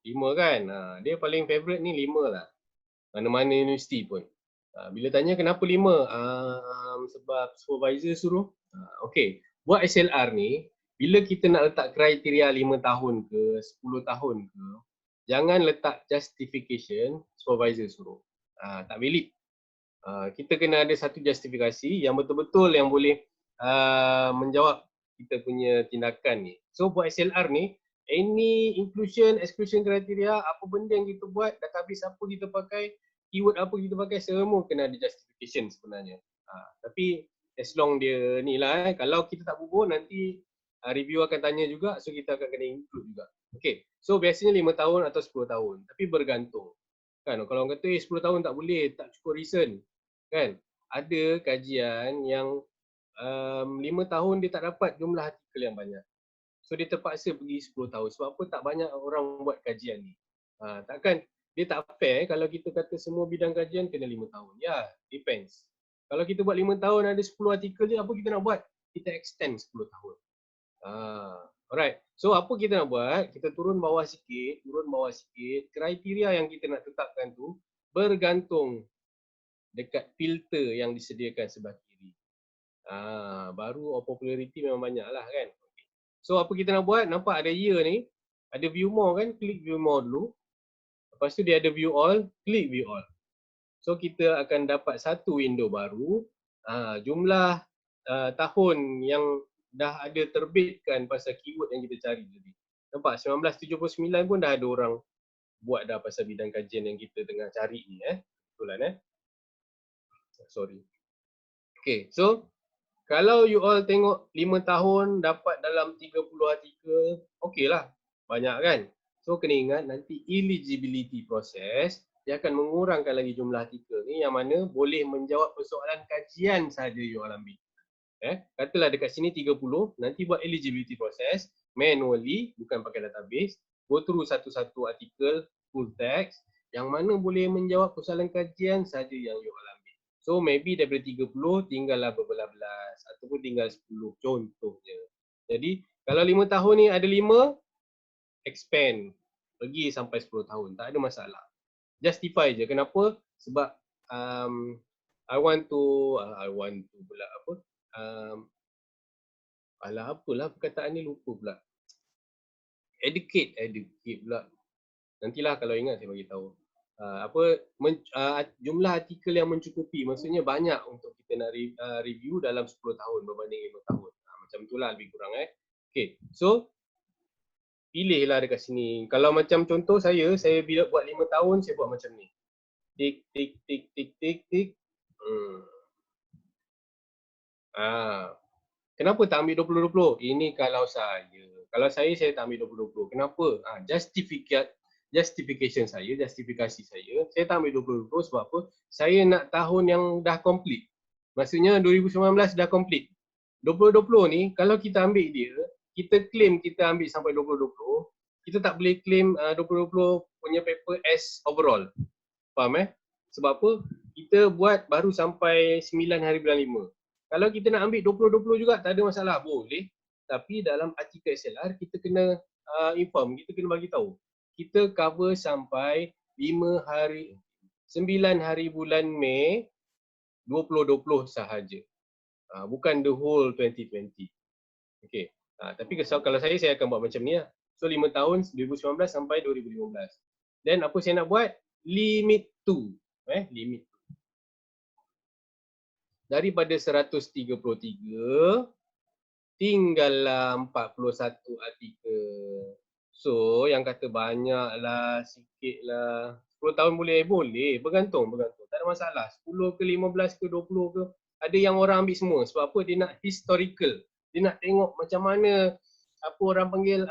5 kan? Dia paling favourite ni 5 lah. Mana-mana universiti pun. Bila tanya kenapa 5? Sebab supervisor suruh. Okay. Buat SLR ni, bila kita nak letak kriteria 5 tahun ke, 10 tahun ke, jangan letak justification supervisor suruh. Tak valid. Kita kena ada satu justifikasi yang betul-betul yang boleh menjawab kita punya tindakan ni. So buat SLR ni, any inclusion, exclusion criteria, apa benda yang kita buat, database apa kita pakai, keyword apa kita pakai, semua kena ada justification sebenarnya. Tapi as long dia ni lah, kalau kita tak bubuh nanti review akan tanya juga, so kita akan kena include juga. Okay, so biasanya 5 tahun atau 10 tahun, tapi bergantung. Kan, kalau orang kata 10 tahun tak boleh, tak cukup reason. Kan, ada kajian yang 5 tahun dia tak dapat jumlah artikel yang banyak. So dia terpaksa pergi 10 tahun. Sebab apa tak banyak orang buat kajian ni. Takkan dia tak fair kalau kita kata semua bidang kajian kena 5 tahun. Ya, depends. Kalau kita buat 5 tahun ada 10 artikel je, apa kita nak buat? Kita extend 10 tahun. Alright. So apa kita nak buat? Kita turun bawah sikit. Kriteria yang kita nak tetapkan tu bergantung dekat filter yang disediakan sebelah kiri. Baru popularity memang banyak lah kan. So apa kita nak buat? Nampak ada year ni. Ada view more kan? Klik view more dulu. Lepas tu dia ada view all. Klik view all. So kita akan dapat satu window baru. Jumlah tahun yang dah ada terbitkan pasal keyword yang kita cari tadi. Nampak 1979 pun dah ada orang buat dah pasal bidang kajian yang kita tengah cari ni. Betulan sorry. Okay, so kalau you all tengok 5 tahun dapat dalam 30 artikel, okey lah. Banyak kan? So kena ingat nanti eligibility process dia akan mengurangkan lagi jumlah artikel ni yang mana boleh menjawab persoalan kajian saja you all ambil. Katalah dekat sini 30, nanti buat eligibility process manually, bukan pakai database, go through satu-satu artikel full text yang mana boleh menjawab persoalan kajian saja yang you all ambil. So maybe daripada 30 tinggallah berbelas-belas ataupun tinggal 10 contohnya. Jadi kalau 5 tahun ni ada 5, expand, pergi sampai 10 tahun, tak ada masalah. Justify je. Kenapa? Sebab I want to pula apa? Apalah perkataan ni lupa pula. Educate pula. Nantilah kalau ingat saya bagi tahu. Jumlah artikel yang mencukupi, maksudnya banyak untuk kita nak review dalam 10 tahun berbanding 5 tahun. Macam itulah lebih kurang Okay, so pilihlah dekat sini. Kalau macam contoh saya bila buat 5 tahun saya buat macam ni. Tik tik tik tik tik tik. Kenapa tak ambil 20-20? Ini kalau saya. Kalau saya tak ambil 20-20. Kenapa? Justification saya, justifikasi saya tak ambil 20-20 sebab apa? Saya nak tahun yang dah complete. Maksudnya 2019 dah complete. 2020 ni, kalau kita ambil dia, kita claim kita ambil sampai 2020, kita tak boleh claim 2020 punya paper as overall. Faham Sebab apa? Kita buat baru sampai 9 hari bulan 5. Kalau kita nak ambil 2020 juga tak ada masalah, boleh. Tapi dalam artikel SLR kita kena inform, kita kena bagi tahu. Kita cover sampai 9 hari bulan Mei 2020 sahaja. Bukan the whole 2020. Okay. Tapi kalau saya akan buat macam ni lah. So 5 tahun 2019 sampai 2015. Then apa saya nak buat? Limit to. Limit to. Daripada 133 tinggallah 41 artikel. So yang kata banyaklah, sikitlah, 10 tahun boleh? Boleh, bergantung. Tak ada masalah. 10 ke 15 ke 20 ke. Ada yang orang ambil semua. Sebab apa? Dia nak historical. Dia nak tengok macam mana apa orang panggil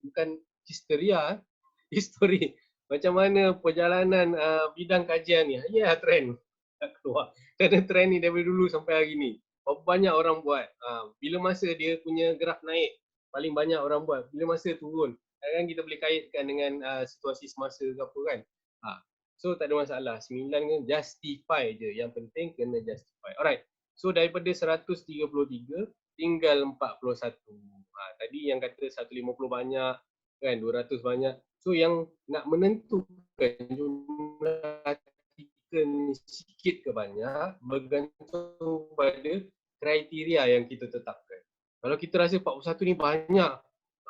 bukan histeria, history. Macam mana perjalanan bidang kajian ni. Trend tak keluar. Kerana trend ni daripada dulu sampai hari ni. Berapa banyak orang buat. Bila masa dia punya graf naik, paling banyak orang buat. Bila masa turun, kan kita boleh kaitkan dengan situasi semasa ke apa kan. So tak ada masalah. 9 kan justify je. Yang penting kena justify. Alright. So daripada 133 tinggal 41. Tadi yang kata 150 banyak, kan 200 banyak. So yang nak menentukan jumlah artikel ni sikit ke banyak bergantung pada kriteria yang kita tetapkan. Kalau kita rasa 41 ni banyak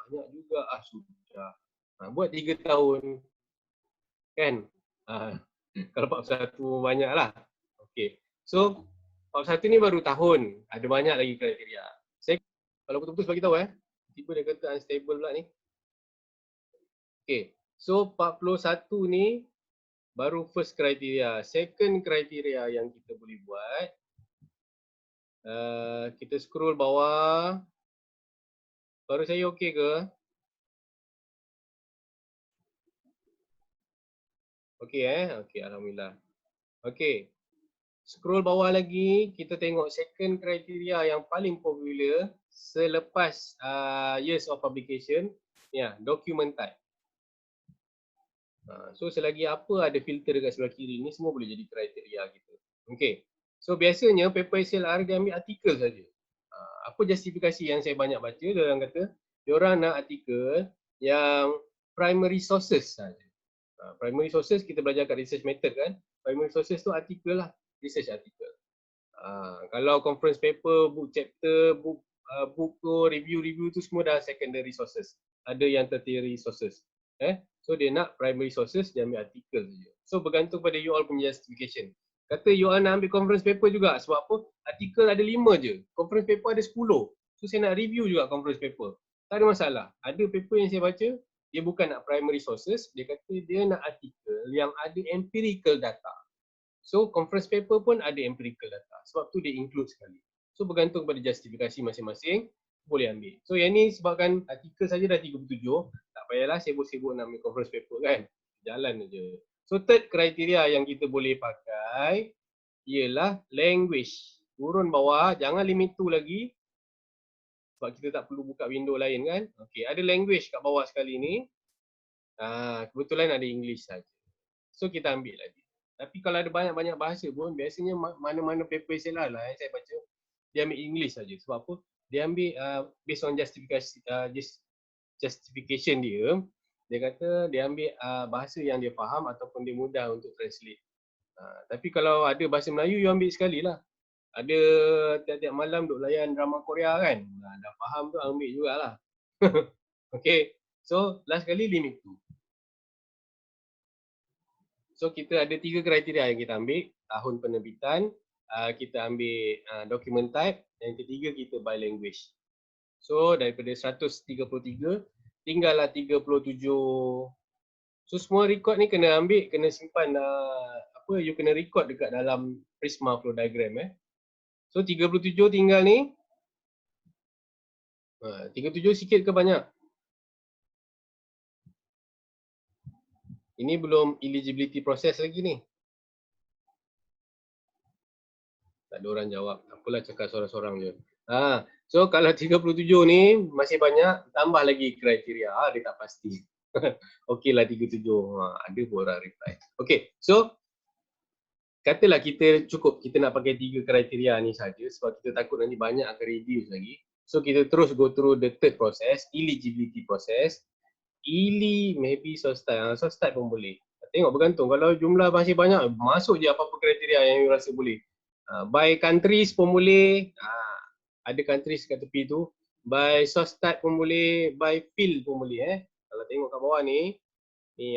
juga, sudah. Buat 3 tahun kan. Kalau 41 banyak lah. Okay. So 41 ni baru tahun. Ada banyak lagi kriteria. Saya kalau putus bagi tahu tiba dia kata unstable pula ni. Okay. So 41 ni baru first kriteria. Second kriteria yang kita boleh buat, kita scroll bawah. Baru saya okey ke? Okey okey, alhamdulillah. Okey. Scroll bawah lagi, kita tengok second kriteria yang paling popular, selepas years of publication, ya, document type. So selagi apa ada filter dekat sebelah kiri ni, semua boleh jadi kriteria kita. Okay. So biasanya paper SLR dia ambil artikel saja. Apa justifikasi yang saya banyak baca, dia orang kata diorang nak artikel yang primary sources saja. Primary sources kita belajar kat research method kan. Primary sources tu artikel lah, research artikel. Kalau conference paper, book chapter, book tu, review tu semua dah secondary sources. Ada yang tertiary sources. So dia nak primary sources, dia ambil artikel saja. So bergantung pada you all punya justification. Kata you all nak ambil conference paper juga, sebab apa? Artikel ada 5 je, conference paper ada 10. So saya nak review juga conference paper. Tak ada masalah. Ada paper yang saya baca, dia bukan nak primary sources, dia kata dia nak artikel yang ada empirical data. So conference paper pun ada empirical data. Sebab tu dia include sekali. So bergantung pada justifikasi masing-masing, boleh ambil. So yang ni sebabkan artikel saja dah 37, tak payahlah sibuk-sibuk nak ambil conference paper kan. Jalan aja. So third kriteria yang kita boleh pakai ialah language. Turun bawah, jangan limit tu lagi. Sebab kita tak perlu buka window lain kan. Okay, ada language kat bawah sekali ni. Kebetulan ada English saja. So kita ambil lagi. Tapi kalau ada banyak-banyak bahasa pun, biasanya mana-mana paper SLR lah yang saya baca, dia ambil English saja. Sebab apa? Dia ambil based on justification dia, dia kata dia ambil bahasa yang dia faham ataupun dia mudah untuk translate. Tapi kalau ada bahasa Melayu, you ambil sekali lah. Ada tiap-tiap malam duk layan drama Korea kan, dah faham tu ambil jugalah. Okay, so last kali limit tu. So kita ada 3 kriteria yang kita ambil. Tahun penerbitan, kita ambil document type, yang ketiga kita by language. So daripada 133, tinggallah 37. So semua record ni kena ambil, kena simpan, you kena record dekat dalam Prisma flow diagram. So 37 tinggal ni. 37 sikit ke banyak? Ini belum eligibility process lagi ni. Tak ada orang jawab. Apalah cakap sorang-sorang je. So kalau 37 ni masih banyak, tambah lagi kriteria. Dia tak pasti. Okey lah 37. Ada pun orang reply. Okay, so katalah kita cukup, kita nak pakai 3 kriteria ni saja sebab kita takut nanti banyak akan reduce lagi. So kita terus go through the third process, eligibility process. Maybe source type pun boleh. Tengok bergantung, kalau jumlah masih banyak, masuk je apa-apa kriteria yang you rasa boleh. By countries pun boleh, ada countries kat tepi tu. By source type pun boleh, by field pun boleh. Kalau tengok kat bawah ni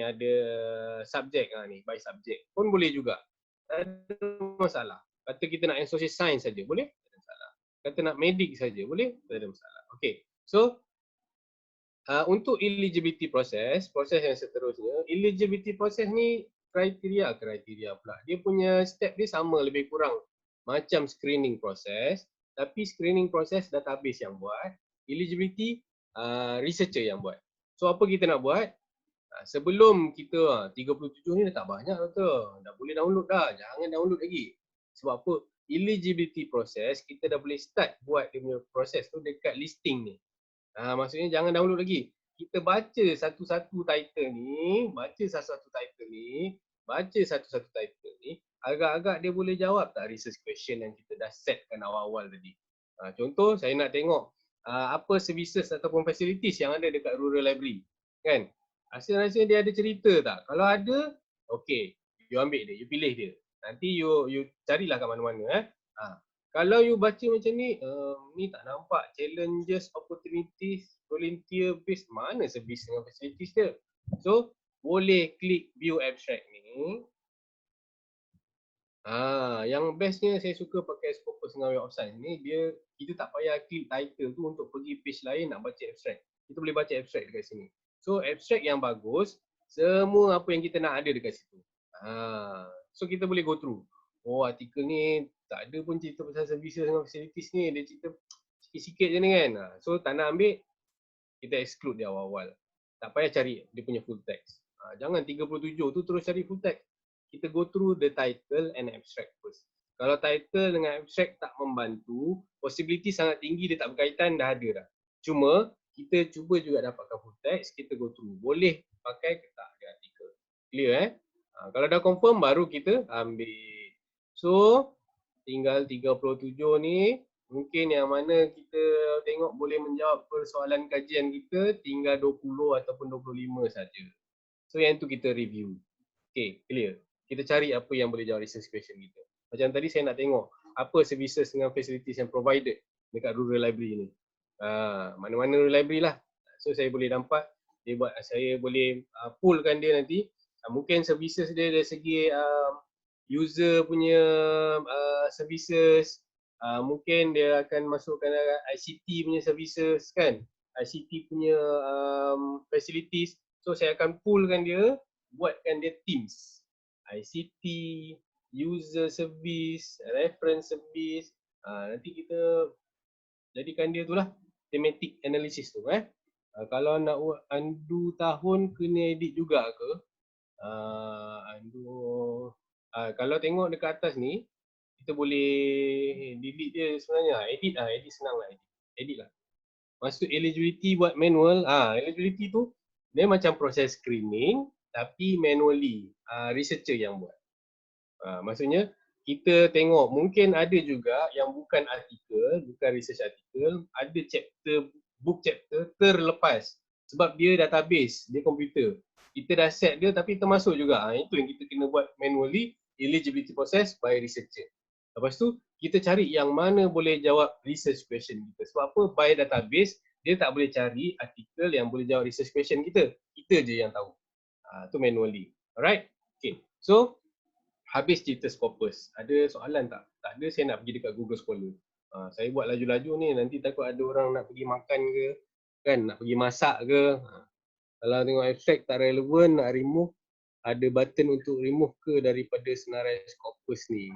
ada subject ni, by subject pun boleh juga. Tak ada masalah. Kata kita nak yang social science saja, boleh? Tak ada masalah. Kata nak medik saja, boleh? Tak ada masalah. Okay, so untuk eligibility process, proses yang seterusnya, eligibility process ni kriteria pula. Dia punya step dia sama lebih kurang macam screening process, tapi screening process database yang buat, eligibility researcher yang buat. So apa kita nak buat? Sebelum kita 37 ni dah tak banyak tu. Dah boleh download dah, jangan download lagi. Sebab apa? Eligibility process kita dah boleh start buat dia punya proses tu dekat listing ni. Maksudnya jangan download lagi. Kita baca satu-satu title ni, agak-agak dia boleh jawab tak research question yang kita dah setkan awal-awal tadi. Contoh, saya nak tengok apa services ataupun facilities yang ada dekat rural library. Kan? Rasa-rasa dia ada cerita tak? Kalau ada, okay, you ambil dia, you pilih dia. Nanti you carilah kat mana-mana. Kalau you baca macam ni, ni tak nampak challenges, opportunities, volunteer based, mana service dengan facilities dia. So, boleh klik view abstract ni. Yang bestnya saya suka pakai Scopus dengan Web of Science ni, kita tak payah klik title tu untuk pergi page lain nak baca abstract. Kita boleh baca abstract dekat sini. So, abstract yang bagus, semua apa yang kita nak ada dekat situ. So, kita boleh go through. Oh, artikel ni tak ada pun cerita pasal services dengan facilities ni, dia cerita sikit-sikit je ni kan. So tak nak ambil, kita exclude dia awal-awal. Tak payah cari dia punya full text. Jangan 37 tu terus cari full text. Kita go through the title and abstract first. Kalau title dengan abstract tak membantu, possibility sangat tinggi dia tak berkaitan, dah ada dah. Cuma kita cuba juga dapatkan full text, kita go through. Boleh pakai ke tak dia artikel. Clear kalau dah confirm baru kita ambil. So tinggal 37 ni, mungkin yang mana kita tengok boleh menjawab persoalan kajian kita tinggal 20 ataupun 25 saja. So yang tu kita review. Okay, clear. Kita cari apa yang boleh jawab research question kita. Macam tadi saya nak tengok apa services dengan facilities yang provided dekat rural library ni. Mana-mana rural library lah. So saya boleh nampak, saya boleh pullkan dia nanti. Mungkin services dia dari segi user punya services, mungkin dia akan masukkan ICT punya services kan, ICT punya facilities. So saya akan pullkan dia, buatkan dia teams. ICT, user service, reference service. Nanti kita jadikan dia tu lah thematic analysis tu kalau nak undo tahun kena edit juga ke? Kalau tengok dekat atas ni, kita boleh delete dia sebenarnya. Edit senang lah. Edit lah. Masuk eligibility buat manual. Eligibility tu dia macam proses screening tapi manually. Researcher yang buat. Maksudnya kita tengok mungkin ada juga yang bukan artikel, bukan research artikel, ada chapter, book chapter terlepas sebab dia database, dia komputer. Kita dah set dia tapi termasuk juga. Itu yang kita kena buat manually, eligibility process by researcher. Lepas tu kita cari yang mana boleh jawab research question kita. Sebab apa? By database dia tak boleh cari artikel yang boleh jawab research question kita. Kita je yang tahu. Tu manually. Alright? Okay. So habis cerita Scopus. Ada soalan tak? Tak ada, saya nak pergi dekat Google Scholar. Saya buat laju-laju ni, nanti takut ada orang nak pergi makan ke, kan, nak pergi masak ke. Kalau tengok abstract tak relevan, nak remove, ada button untuk remove ke daripada senarai Scopus ni.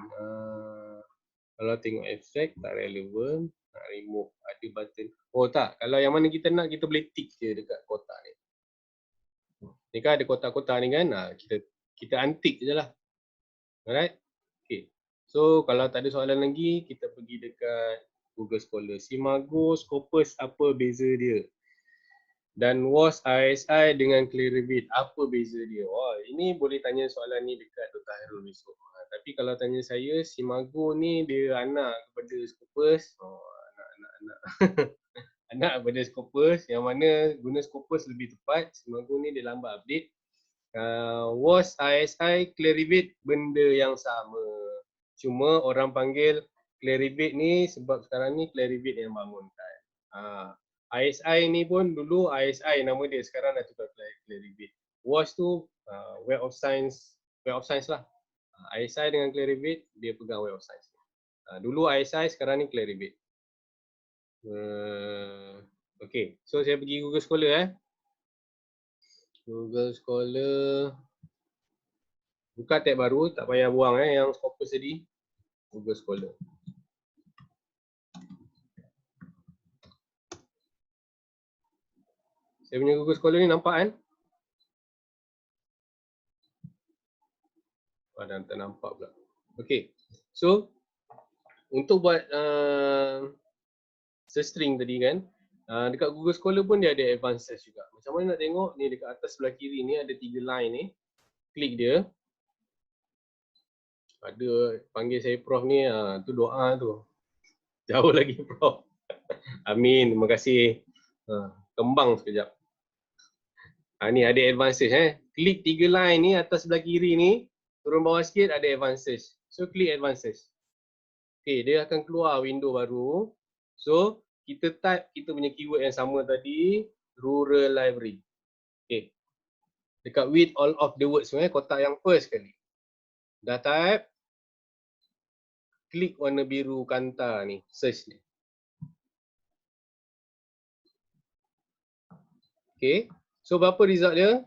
Kalau tengok abstract tak relevan, nak remove, ada button. Oh tak, kalau yang mana kita nak, kita boleh tick je dekat kotak ni. Ni kan ada kotak-kotak ni kan, kita untick je lah. Alright? Okay. So kalau tak ada soalan lagi, kita pergi dekat Google Scholar. Simago, Scopus, apa beza dia? Dan WAS ISI dengan Clearview, apa beza dia? Wah, ini boleh tanya soalan ni dekat Dr. Hairul besok. Tapi kalau tanya saya, Simago ni dia anak kepada Scopus. Anak. Anak kepada Scopus, yang mana guna Scopus lebih tepat. Simago ni dia lambat update. WAS ISI Clearview benda yang sama, cuma orang panggil Clearview ni sebab sekarang ni Clearview yang bangunkan. ISI ni pun dulu ISI nama dia, sekarang dah tukar Clearview. WAS tu Web of Science lah. ISI dengan Clearview dia pegang Web of Science. Dulu ISI, sekarang ni Clearview. Okay, so saya pergi Google Scholar Google Scholar. Buka tab baru, tak payah buang yang Scopus tadi. Google Scholar. Saya punya Google Scholar ni nampak kan? Dah tak nampak pula. Okay, so untuk buat string tadi kan, dekat Google Scholar pun dia ada advances juga. Macam mana nak tengok? Ni dekat atas sebelah kiri ni ada 3 line ni. Klik dia. Ada panggil saya Prof ni, tu doa tu. Jauh lagi Prof. Amin, terima kasih. Kembang sekejap. Ni ada advances Klik 3 line ni atas sebelah kiri ni, turun bawah sikit ada advances. So klik advances. Okay, dia akan keluar window baru. So kita type kita punya keyword yang sama tadi, rural library. Okay. Dekat with all of the words kotak yang first kali. Dah type, klik warna biru Kanta ni, search ni. Okay. So berapa result dia?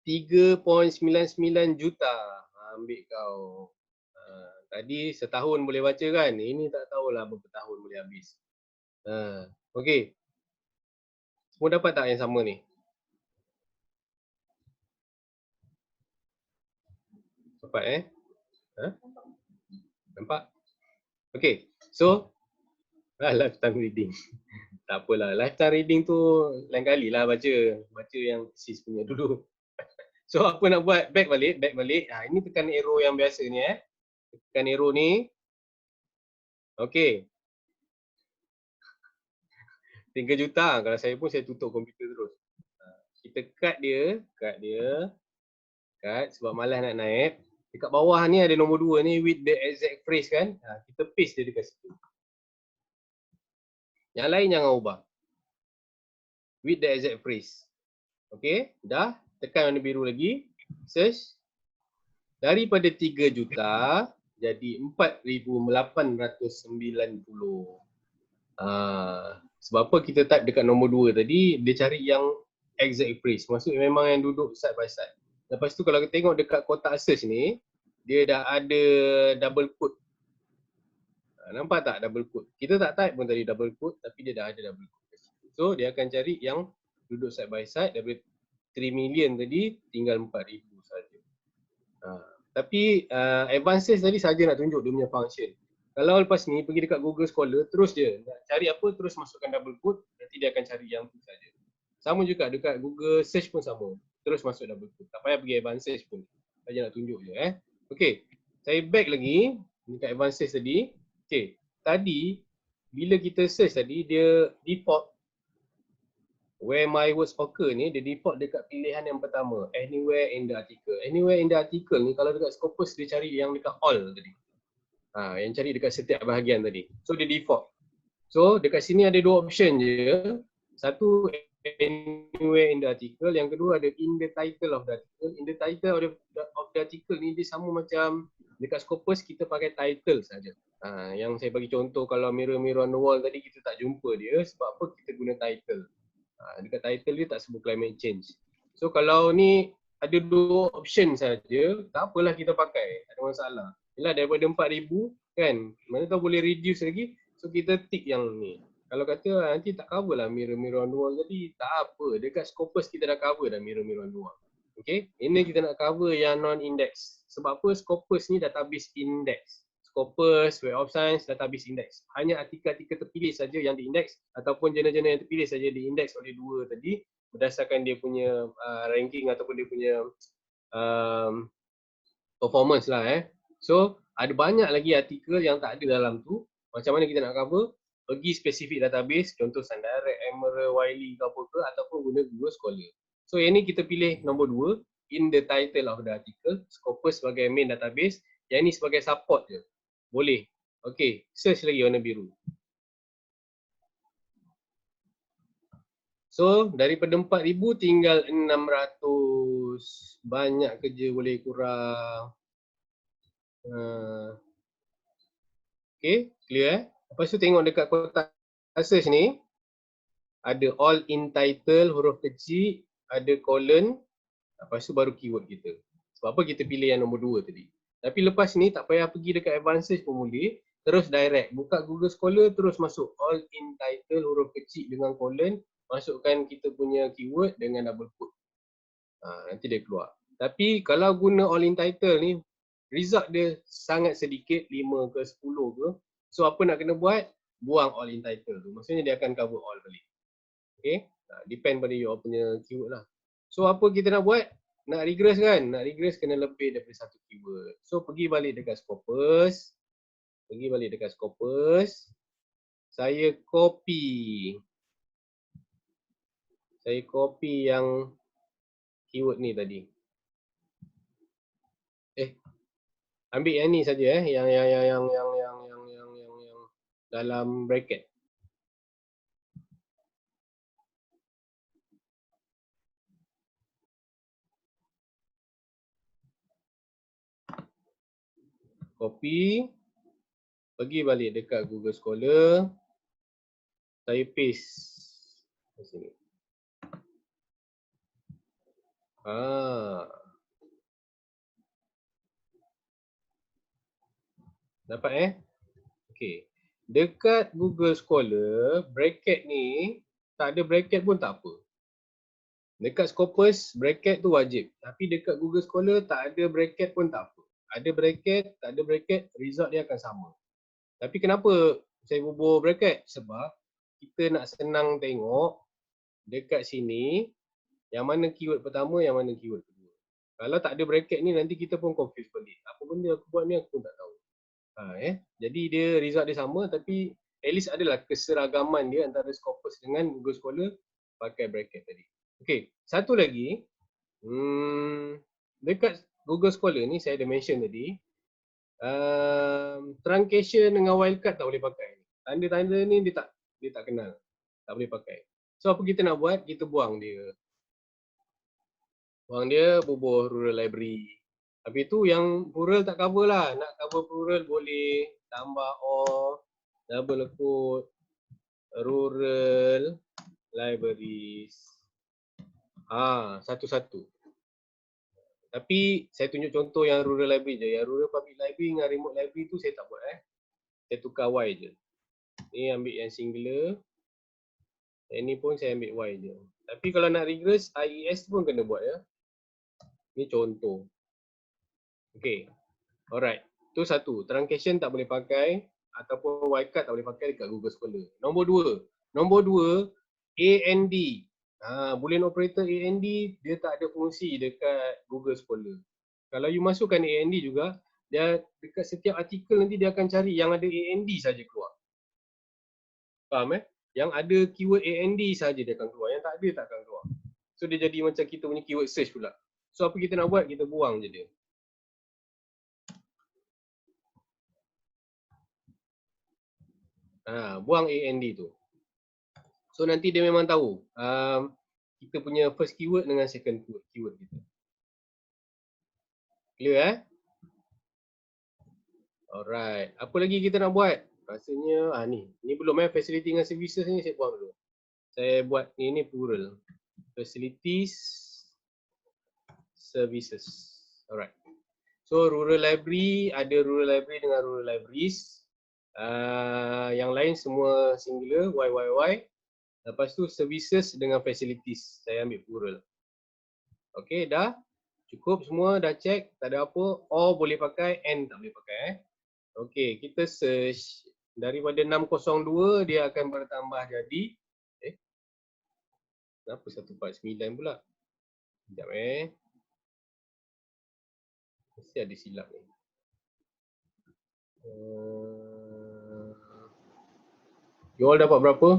3.99 juta. Ambil kau. Tadi setahun boleh baca kan? Ini tak tahulah berapa tahun boleh habis. Okay. Semua dapat tak yang sama ni? Dapat Nampak? Okay, so lifetime reading. Tak apalah, lifetime reading tu lain kali lah baca yang sis punya dulu. So apa nak buat, back balik. Ini tekan arrow yang biasa ni tekan arrow ni. Okay, 3 juta. Kalau saya pun saya tutup komputer terus. Kita cut dia, sebab malas nak naik. Dekat bawah ni ada nombor 2 ni with the exact phrase kan. Kita paste dia dekat situ. Yang lain jangan ubah. With the exact phrase. Okay, dah. Tekan warna biru lagi. Search. Daripada 3 juta jadi 4,890. Sebab apa kita type dekat nombor 2 tadi, dia cari yang exact phrase. Maksudnya memang yang duduk side by side. Lepas tu kalau kita tengok dekat kotak search ni, dia dah ada double quote. Nampak tak double quote? Kita tak type pun tadi double quote, tapi dia dah ada double quote. So dia akan cari yang duduk side by side. Daripada 3 million tadi tinggal 4,000 saja. Tapi advances tadi saja nak tunjuk dia punya function. Kalau lepas ni pergi dekat Google Scholar, terus dia nak cari apa, terus masukkan double quote, nanti dia akan cari yang tu saja. Sama juga dekat Google Search pun sama. Terus masuk double quote. Tak payah pergi advances pun. Saja nak tunjuk je Okay, saya back lagi dekat advances tadi. Okay, tadi bila kita search tadi, dia default where my words occur ni, dia default dekat pilihan yang pertama, anywhere in the article. Anywhere in the article ni kalau dekat Scopus dia cari yang dekat all tadi. Yang cari dekat setiap bahagian tadi. So dia default. So dekat sini ada 2 option je. Satu anywhere in the article, yang kedua ada in the title of the article. In the title of the article ni dia sama macam dekat Scopus kita pakai title saja. Yang saya bagi contoh kalau mirror on the wall tadi kita tak jumpa dia sebab apa kita guna title. Dekat title dia tak sebut climate change. So kalau ni ada 2 option saja, tak apalah kita pakai, tak ada masalah. Yalah daripada 4,000 kan, mana tahu boleh reduce lagi. So kita tick yang ni. Kalau kata nanti tak cover lah mirror on the wall tadi, tak apa. Dekat Scopus kita dah cover dah mirror on the wall. Okay, ini kita nak cover yang non-index. Sebab apa? Scopus ni database index. Scopus, Web of Science, database index. Hanya artikel-artikel terpilih saja yang diindeks ataupun jurnal-jurnal yang terpilih saja diindeks oleh 2 tadi berdasarkan dia punya ranking ataupun dia punya performance lah So ada banyak lagi artikel yang tak ada dalam tu. Macam mana kita nak cover? Pergi spesifik database, contoh SunDirect, Emerald, Wiley ke apa ke, ataupun guna Google Scholar. So yang ni kita pilih nombor 2, in the title of the article, Scopus sebagai main database, yang ni sebagai support je. Boleh. Okay, search lagi warna biru. So daripada 4,000 tinggal 600. Banyak kerja boleh kurang. Okay, clear Lepas tu tengok dekat kotak search ni, ada all in title huruf kecil, ada colon, lepas tu baru keyword kita. Sebab apa kita pilih yang nombor 2 tadi. Tapi lepas ni tak payah pergi dekat advances pun boleh, terus direct buka Google Scholar, terus masuk all in title huruf kecil dengan colon, masukkan kita punya keyword dengan double quote. Nanti dia keluar. Tapi kalau guna all in title ni, result dia sangat sedikit, 5 ke 10 ke. So apa nak kena buat? Buang all in title tu. Maksudnya dia akan cover all balik. Okay, depend pada you punya keyword lah. So apa kita nak buat? Nak regress kan? Nak regress kena lebih daripada 1 keyword. So pergi balik dekat Scopus. Saya copy yang keyword ni tadi. Ambil yang ni saja yang dalam bracket. Copy, pergi balik dekat Google Scholar, saya paste di sini. Dapat Okey. Dekat Google Scholar, bracket ni tak ada bracket pun tak apa. Dekat Scopus, bracket tu wajib. Tapi dekat Google Scholar tak ada bracket pun tak apa. Ada bracket, tak ada bracket, result dia akan sama. Tapi kenapa saya bubuh bracket? Sebab kita nak senang tengok dekat sini yang mana keyword pertama, yang mana keyword kedua. Kalau tak ada bracket ni nanti kita pun confuse balik. Apa benda aku buat ni aku pun tak tahu. Jadi dia result dia sama tapi at least adalah keseragaman dia antara Scopus dengan Google Scholar pakai bracket tadi. Okey, satu lagi. Dekat Google Scholar ni saya ada mention tadi, truncation dengan wildcard tak boleh pakai. Tanda-tanda ni dia tak kenal. Tak boleh pakai. So apa kita nak buat? Kita buang dia. Buang dia, bubuh rural library. Habis tu yang plural tak cover lah. Nak cover plural boleh. Tambah or, double quote, rural libraries. Satu-satu. Tapi saya tunjuk contoh yang rural library je. Yang rural public library dengan remote library tu saya tak buat. Saya tukar Y je. Ni ambil yang singular. Yang ni pun saya ambil Y je. Tapi kalau nak regress, IES pun kena buat ya. Ni contoh. Okay. Alright. Tu satu. Truncation tak boleh pakai ataupun wildcard tak boleh pakai dekat Google Scholar. Nombor dua, AND. Boolean operator AND dia tak ada fungsi dekat Google Scholar. Kalau you masukkan AND juga, dia dekat setiap artikel nanti dia akan cari yang ada AND saja keluar. Faham Yang ada keyword AND saja dia akan keluar. Yang tak ada tak akan keluar. So dia jadi macam kita punya keyword search pula. So apa kita nak buat? Kita buang je dia. Buang AND tu. So nanti dia memang tahu kita punya first keyword dengan second keyword kita. Clear Alright. Apa lagi kita nak buat? Rasanya ni belum facility dengan services ni saya buang dulu. Saya buat ni plural. Facilities, services. Alright. So rural library, ada rural library dengan rural libraries. Yang lain semua singular, YYY. Lepas tu services dengan facilities. Saya ambil plural. Okay, dah. Cukup semua, dah check. Tak ada apa. Or boleh pakai, and tak boleh pakai. Okay, kita search. Daripada 602, dia akan bertambah jadi. Kenapa 149 pula? Sekejap Mesti ada silap ni. You all dapat berapa?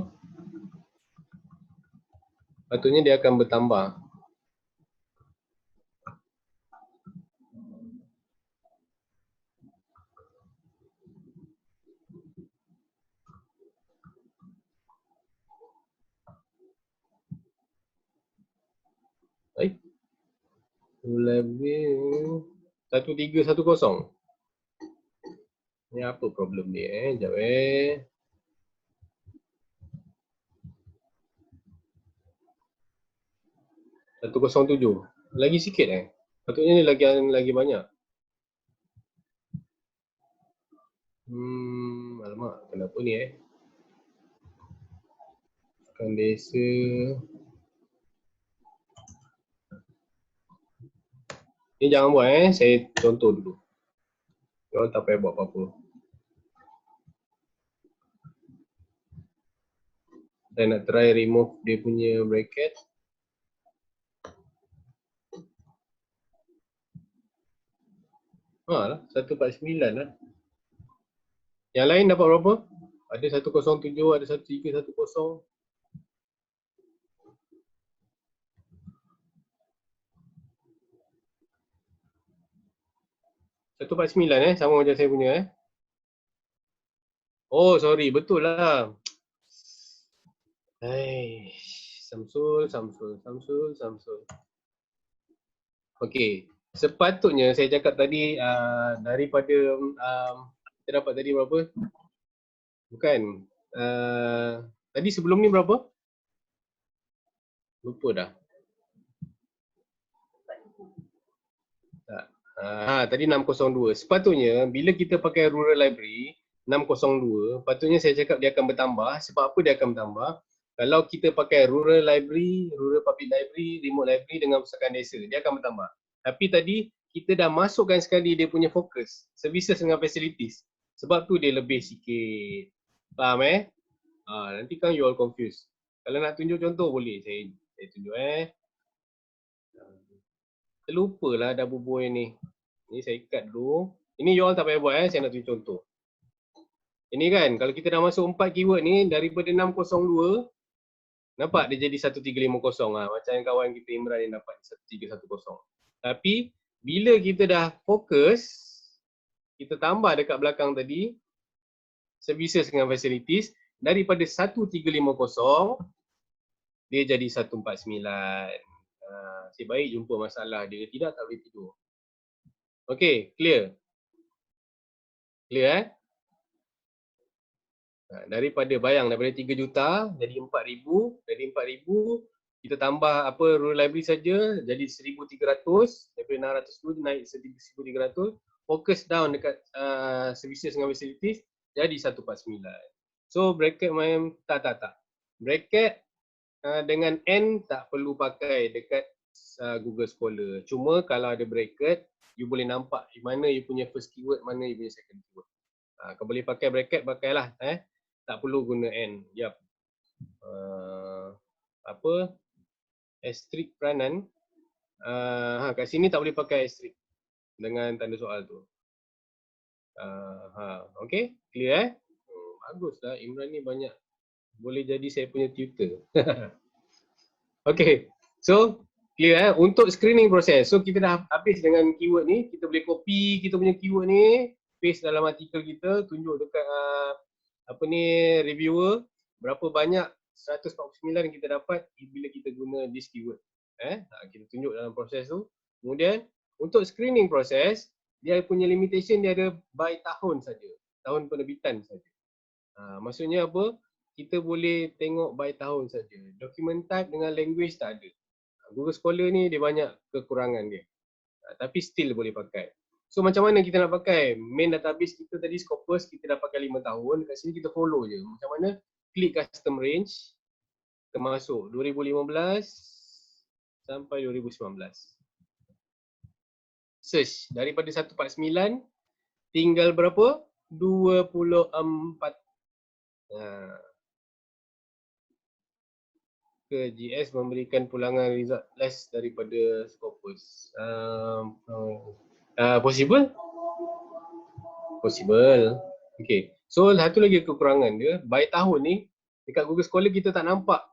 Patutnya dia akan bertambah. Lebih 1310. Ni apa problem dia Sekejap 107. Lagi sikit Patutnya ni lagi banyak. Alamak, kenapa ni Kan desa. Ni jangan buat saya contoh dulu. Korang tak payah buat apa-apa. Saya nak try remove dia punya bracket. Lah, 149 lah. Yang lain dapat berapa? Ada 107, ada 1310. Satu 49 sama macam saya punya Oh sorry, betul lah. Samsul. Okey, sepatutnya saya cakap tadi daripada kita dapat tadi berapa? Bukan. Tadi sebelum ni berapa? Lupa dah. Tadi 602. Sepatutnya bila kita pakai rural library 602, patutnya saya cakap dia akan bertambah. Sebab apa dia akan bertambah? Kalau kita pakai rural library, rural public library, remote library dengan pusakaan desa, dia akan bertambah. Tapi tadi kita dah masukkan sekali dia punya fokus, services dengan facilities. Sebab tu dia lebih sikit. Faham nanti kan you all confused. Kalau nak tunjuk contoh boleh saya tunjuk Terlupalah dah berbual ni. Ni saya ikat dulu. Ini you all tak payah buat saya nak tunjuk contoh. Ini kan kalau kita dah masuk 4 keyword ni daripada 602 nampak dia jadi 1350 macam yang kawan kita Imran yang dapat 1310. Tapi bila kita dah fokus, kita tambah dekat belakang tadi services dengan facilities daripada 1350 dia jadi 149. Nasib baik jumpa masalah dia, tidak tak boleh tidur. Okey, clear? Clear daripada bayang daripada 3 juta jadi 4,000, dari 4,000 kita tambah apa rural library saja jadi 1,300, daripada 600 naik 1,300, focus down dekat services dengan facilities jadi 149. So bracket main tak. Bracket dengan N tak perlu pakai dekat Google Scholar. Cuma kalau ada bracket, you boleh nampak di mana you punya first keyword, mana you punya second keyword. Kau boleh pakai bracket, pakailah. Tak perlu guna N. Yap. Asterisk peranan. Kat sini tak boleh pakai asterisk dengan tanda soal tu. Okay, clear baguslah Imran ni banyak boleh jadi saya punya tutor. Okay, so clear untuk screening proses. So kita dah habis dengan keyword ni, kita boleh copy kita punya keyword ni, paste dalam artikel kita, tunjuk dekat reviewer berapa banyak 149 yang kita dapat bila kita guna this keyword. Kita tunjuk dalam proses tu. Kemudian untuk screening proses, dia punya limitation dia ada by tahun saja, tahun penerbitan saja. Maksudnya apa? Kita boleh tengok by tahun saja. Document type dengan language tak ada. Google Scholar ni dia banyak kekurangan dia. Tapi still boleh pakai. So macam mana kita nak pakai? Main database kita tadi Scopus kita dah pakai 5 tahun. Kat sini kita follow je. Macam mana? Klik custom range. Kita masuk 2015 sampai 2019. Search daripada 149 tinggal berapa? 24. Ke GS memberikan pulangan result less daripada Scopus. Possible? Possible. Okay. So satu lagi kekurangan dia, by tahun ni dekat Google Scholar kita tak nampak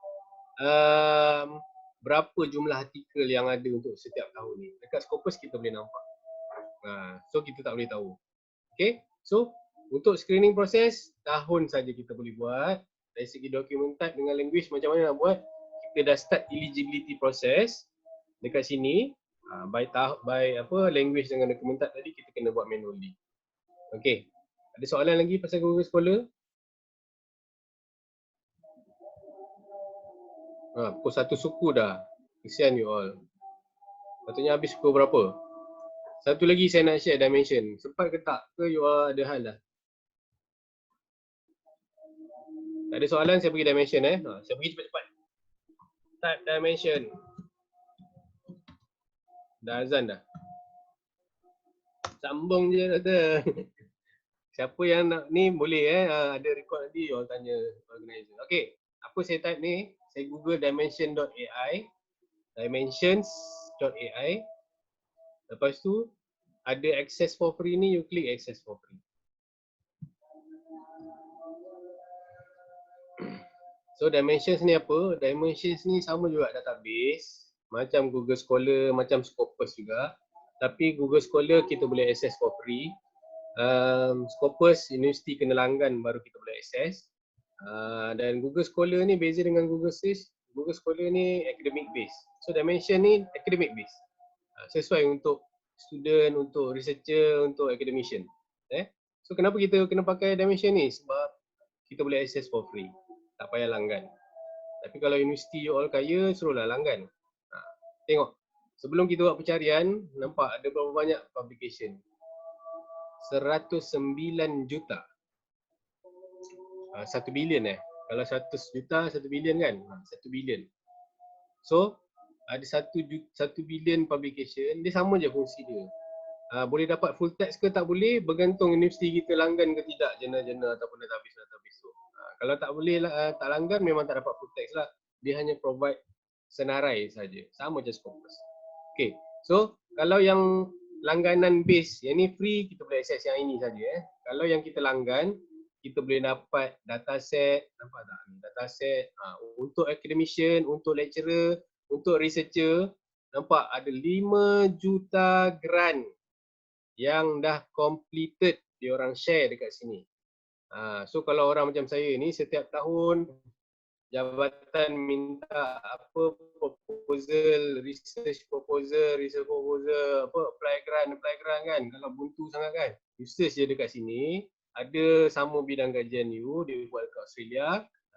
berapa jumlah artikel yang ada untuk setiap tahun ni. Dekat Scopus kita boleh nampak. So kita tak boleh tahu. Okay. So untuk screening proses tahun saja kita boleh buat. Dari segi document type dengan language macam mana nak buat? Kita dah start eligibility process dekat sini by language dengan document type tadi kita kena buat manually. Okey. Ada soalan lagi pasal Google Scholar? Pukul 1 suku dah. Kesian you all. Patutnya habis pukul berapa? Satu lagi saya nak share dimension. Sempat ke tak? Ke you all ada hal dah? Tak ada soalan, saya pergi dimension saya pergi cepat-cepat. Type dimension. Dah azan dah. Sambung je doktor. Siapa yang nak ni boleh ada record nanti you all tanya organizer. Okey, apa saya type ni? Saya Google dimension.ai. Dimensions.ai. Lepas tu ada access for free ni, you klik access for free. So Dimensions ni apa? Dimensions ni sama juga database, macam Google Scholar, macam Scopus juga. Tapi Google Scholar kita boleh access for free. Scopus universiti kena langgan baru kita boleh access. Dan Google Scholar ni beza dengan Google Search. Google Scholar ni academic base. So Dimension ni academic base. Sesuai untuk student, untuk researcher, untuk academician. So kenapa kita kena pakai Dimension ni? Sebab kita boleh access for free. Tak payah langgan. Tapi kalau universiti you all kaya, suruhlah langgan. Tengok. Sebelum kita buat pencarian, nampak ada berapa banyak publication. 109 juta. 1 bilion Kalau 100 juta, 1 bilion kan? 1 bilion. So, ada 1 bilion publication, dia sama je fungsi dia. Boleh dapat full text ke tak boleh, bergantung universiti kita langgan ke tidak jurnal-jurnal ataupun database tu. Kalau tak boleh tak langgan memang tak dapat full text lah. Dia hanya provide senarai saja. Sama je Scopus. Okay, so kalau yang langganan base, yang ni free, kita boleh access yang ini saja. Kalau yang kita langgan, kita boleh dapat dataset, nampak tak? Dataset untuk academician, untuk lecturer, untuk researcher. Nampak ada 5 juta grant yang dah completed, dia orang share dekat sini. So kalau orang macam saya ni setiap tahun jabatan minta apa proposal, research proposal, apa apply grant kan. Kalau buntu sangat kan. Research je dekat sini, ada sama bidang kajian you, dia buat kat Australia,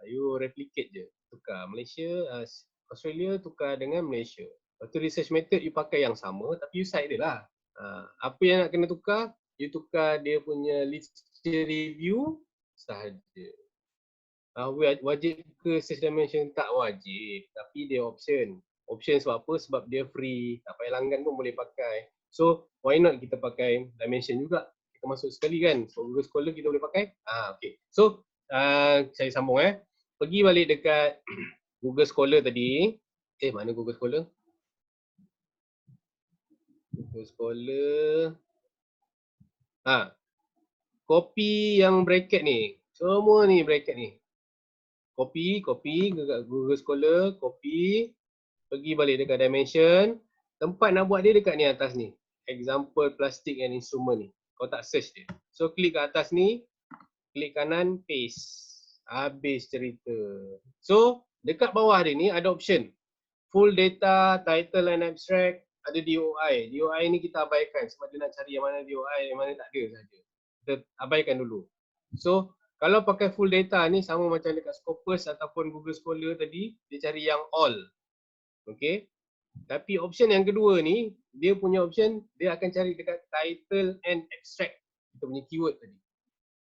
you replicate je. Tukar Malaysia, Australia tukar dengan Malaysia. Lepas tu research method you pakai yang sama tapi you cite dia lah. Apa yang nak kena tukar, you tukar dia punya literature review sahaja. Wajib ke search dimension? Tak wajib, tapi dia option. Option sebab apa? Sebab dia free, tak payah langgan pun boleh pakai. So why not kita pakai dimension juga? Kita masuk sekali kan. So Google Scholar kita boleh pakai. Okay. So saya sambung Pergi balik dekat Google Scholar tadi. Mana Google Scholar? Google Scholar. Copy yang bracket ni. Semua ni bracket ni. Copy dekat Google Scholar, copy, pergi balik dekat dimension, tempat nak buat dia dekat ni atas ni. Example plastic and instrument ni. Kau tak search dia. So klik kat atas ni, klik kanan, paste. Habis cerita. So dekat bawah dia ni ada option. Full data, title and abstract, ada DOI. DOI ni kita abaikan sebab dia nak cari yang mana DOI, yang mana tak ada saja. Kita abaikan dulu. So kalau pakai full data ni sama macam dekat Scopus ataupun Google Scholar tadi, dia cari yang all. Okay. Tapi option yang kedua ni, dia punya option, dia akan cari dekat title and abstract. Kita punya keyword tadi.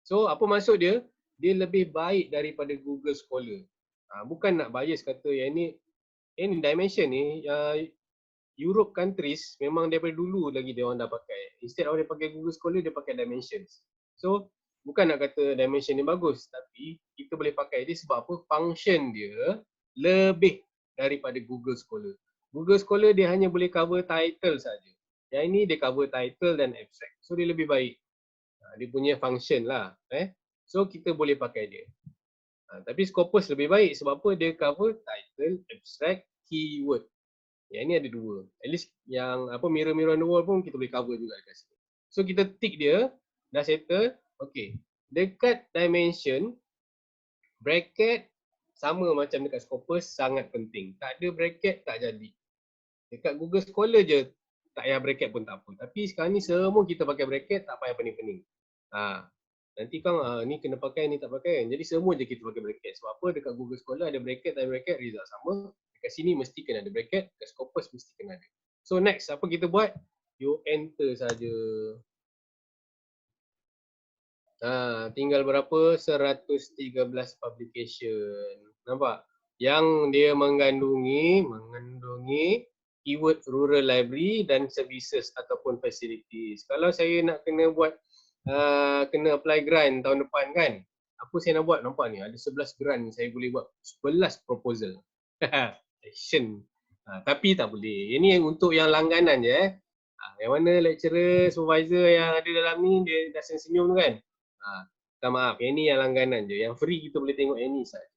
So apa maksud dia? Dia lebih baik daripada Google Scholar. Bukan nak bias kata yang ni dimension ni, Europe countries memang daripada dulu lagi dia orang dah pakai. Instead of dia pakai Google Scholar, dia pakai dimensions. So bukan nak kata dimension ni bagus, tapi kita boleh pakai dia sebab apa? Function dia lebih daripada Google Scholar. Google Scholar dia hanya boleh cover title saja. Yang ini dia cover title dan abstract. So dia lebih baik. Dia punya function lah. So kita boleh pakai dia. Tapi Scopus lebih baik sebab apa? Dia cover title, abstract, keyword. Yang ni ada dua. At least yang apa mirror on the wall pun kita boleh cover juga dekat sini. So kita tick dia, dah settle. Okay. Dekat dimension, bracket sama macam dekat Scopus, sangat penting. Tak ada bracket tak jadi. Dekat Google Scholar je tak payah bracket pun tak apa. Tapi sekarang ni semua kita pakai bracket, tak payah pening-pening. Nanti kan ni kena pakai, ni tak pakai. Jadi semua je kita pakai bracket. Sebab apa? Dekat Google Scholar ada bracket tak bracket, result sama. Dekat sini mesti kena ada bracket, dekat Scopus mesti kena ada. So next, apa kita buat? You enter saja. Tinggal berapa? 113 publication. Nampak? Yang dia mengandungi keyword rural library dan services ataupun facilities. Kalau saya nak kena buat kena apply grant tahun depan kan, apa saya nak buat? Nampak ni ada 11 grant saya boleh buat 11 proposal. Action. Tapi tak boleh. Ini untuk yang langganan je yang mana lecturer, supervisor yang ada dalam ni dia dah senyum tu kan. Minta maaf, yang ni yang langganan je. Yang free kita boleh tengok yang ni saja.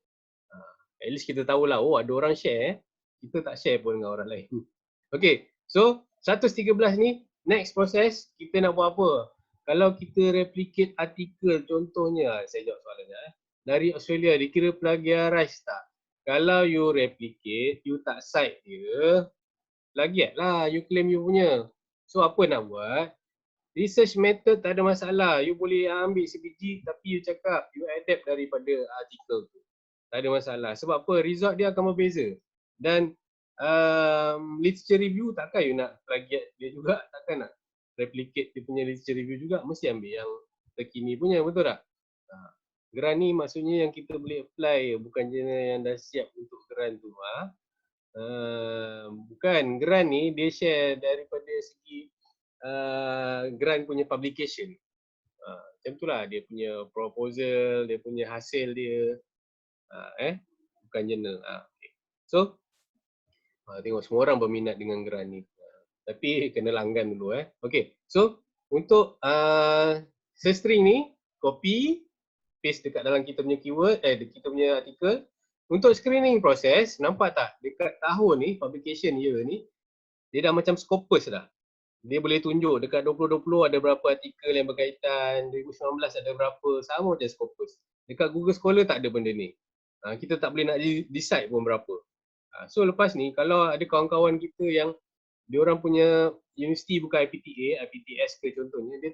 At least kita tahulah, ada orang share, kita tak share pun dengan orang lain. Okay, so 113 ni, next proses kita nak buat apa? Kalau kita replicate artikel contohnya, saya jawab soalannya. Dari Australia, dikira plagiarize tak? Kalau you replicate, you tak cite dia, plagiat lah, you claim you punya. So apa nak buat? Research method tak ada masalah. You boleh ambil sebiji tapi you cakap you adapt daripada artikel tu. Tak ada masalah. Sebab apa? Result dia akan berbeza. Dan literature review takkan you nak plagiat dia juga. Takkan nak replicate dia punya literature review juga. Mesti ambil yang terkini punya. Betul tak? Grant ni maksudnya yang kita boleh apply. Bukan je yang dah siap untuk grant tu. Bukan. Grant ni dia share daripada segi grant punya publication. Macam itulah dia punya proposal, dia punya hasil dia. Bukan journal. Okay. So, tengok semua orang berminat dengan grant ni. Tapi kena langgan dulu. Okay, so untuk sestring ni, copy, paste dekat dalam kita punya keyword, kita punya artikel. Untuk screening proses, nampak tak dekat tahun ni, publication year ni, dia dah macam Scopus dah. Dia boleh tunjuk dekat 2020 ada berapa artikel yang berkaitan, 2019 ada berapa, sama macam Scopus. Dekat Google Scholar tak ada benda ni. Kita tak boleh nak decide pun berapa. So lepas ni, kalau ada kawan-kawan kita yang diorang punya universiti bukan IPTA, IPTS ke contohnya, dia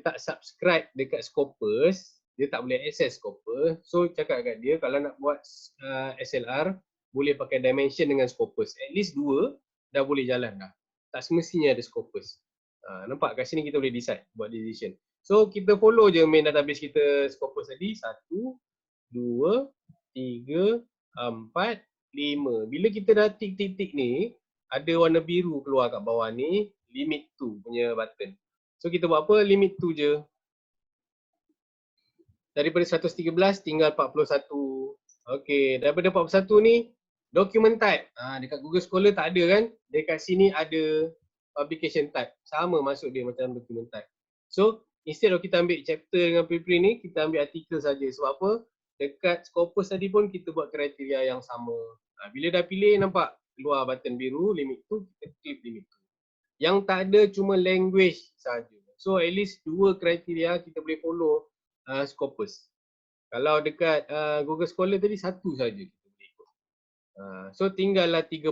tak subscribe dekat Scopus, dia tak boleh access Scopus. So cakap kat dia kalau nak buat SLR boleh pakai Dimension dengan Scopus. At least 2 dah boleh jalan dah. Tak semestinya ada Scopus. Nampak kat sini kita boleh decide buat decision. So kita follow je main database kita Scopus tadi. 1, 2, 3, 4, 5. Bila kita dah tik-tik-tik ni, ada warna biru keluar kat bawah ni, limit to punya button. So kita buat apa? Limit to je. Daripada 113 tinggal 41. Okey, daripada 41 ni document type. Dekat Google Scholar tak ada kan? Dekat sini ada publication type. Sama masuk dia macam document type. So, instead of kita ambil chapter dengan preprint ni, kita ambil artikel saja. Sebab apa? Dekat Scopus tadi pun kita buat kriteria yang sama. Bila dah pilih nampak keluar button biru limit to, kita klik limit to. Yang tak ada cuma language saja. So at least 2 kriteria kita boleh follow Scopus. Kalau dekat Google Scholar tadi 1 saja kita boleh ikut. So tinggallah 32.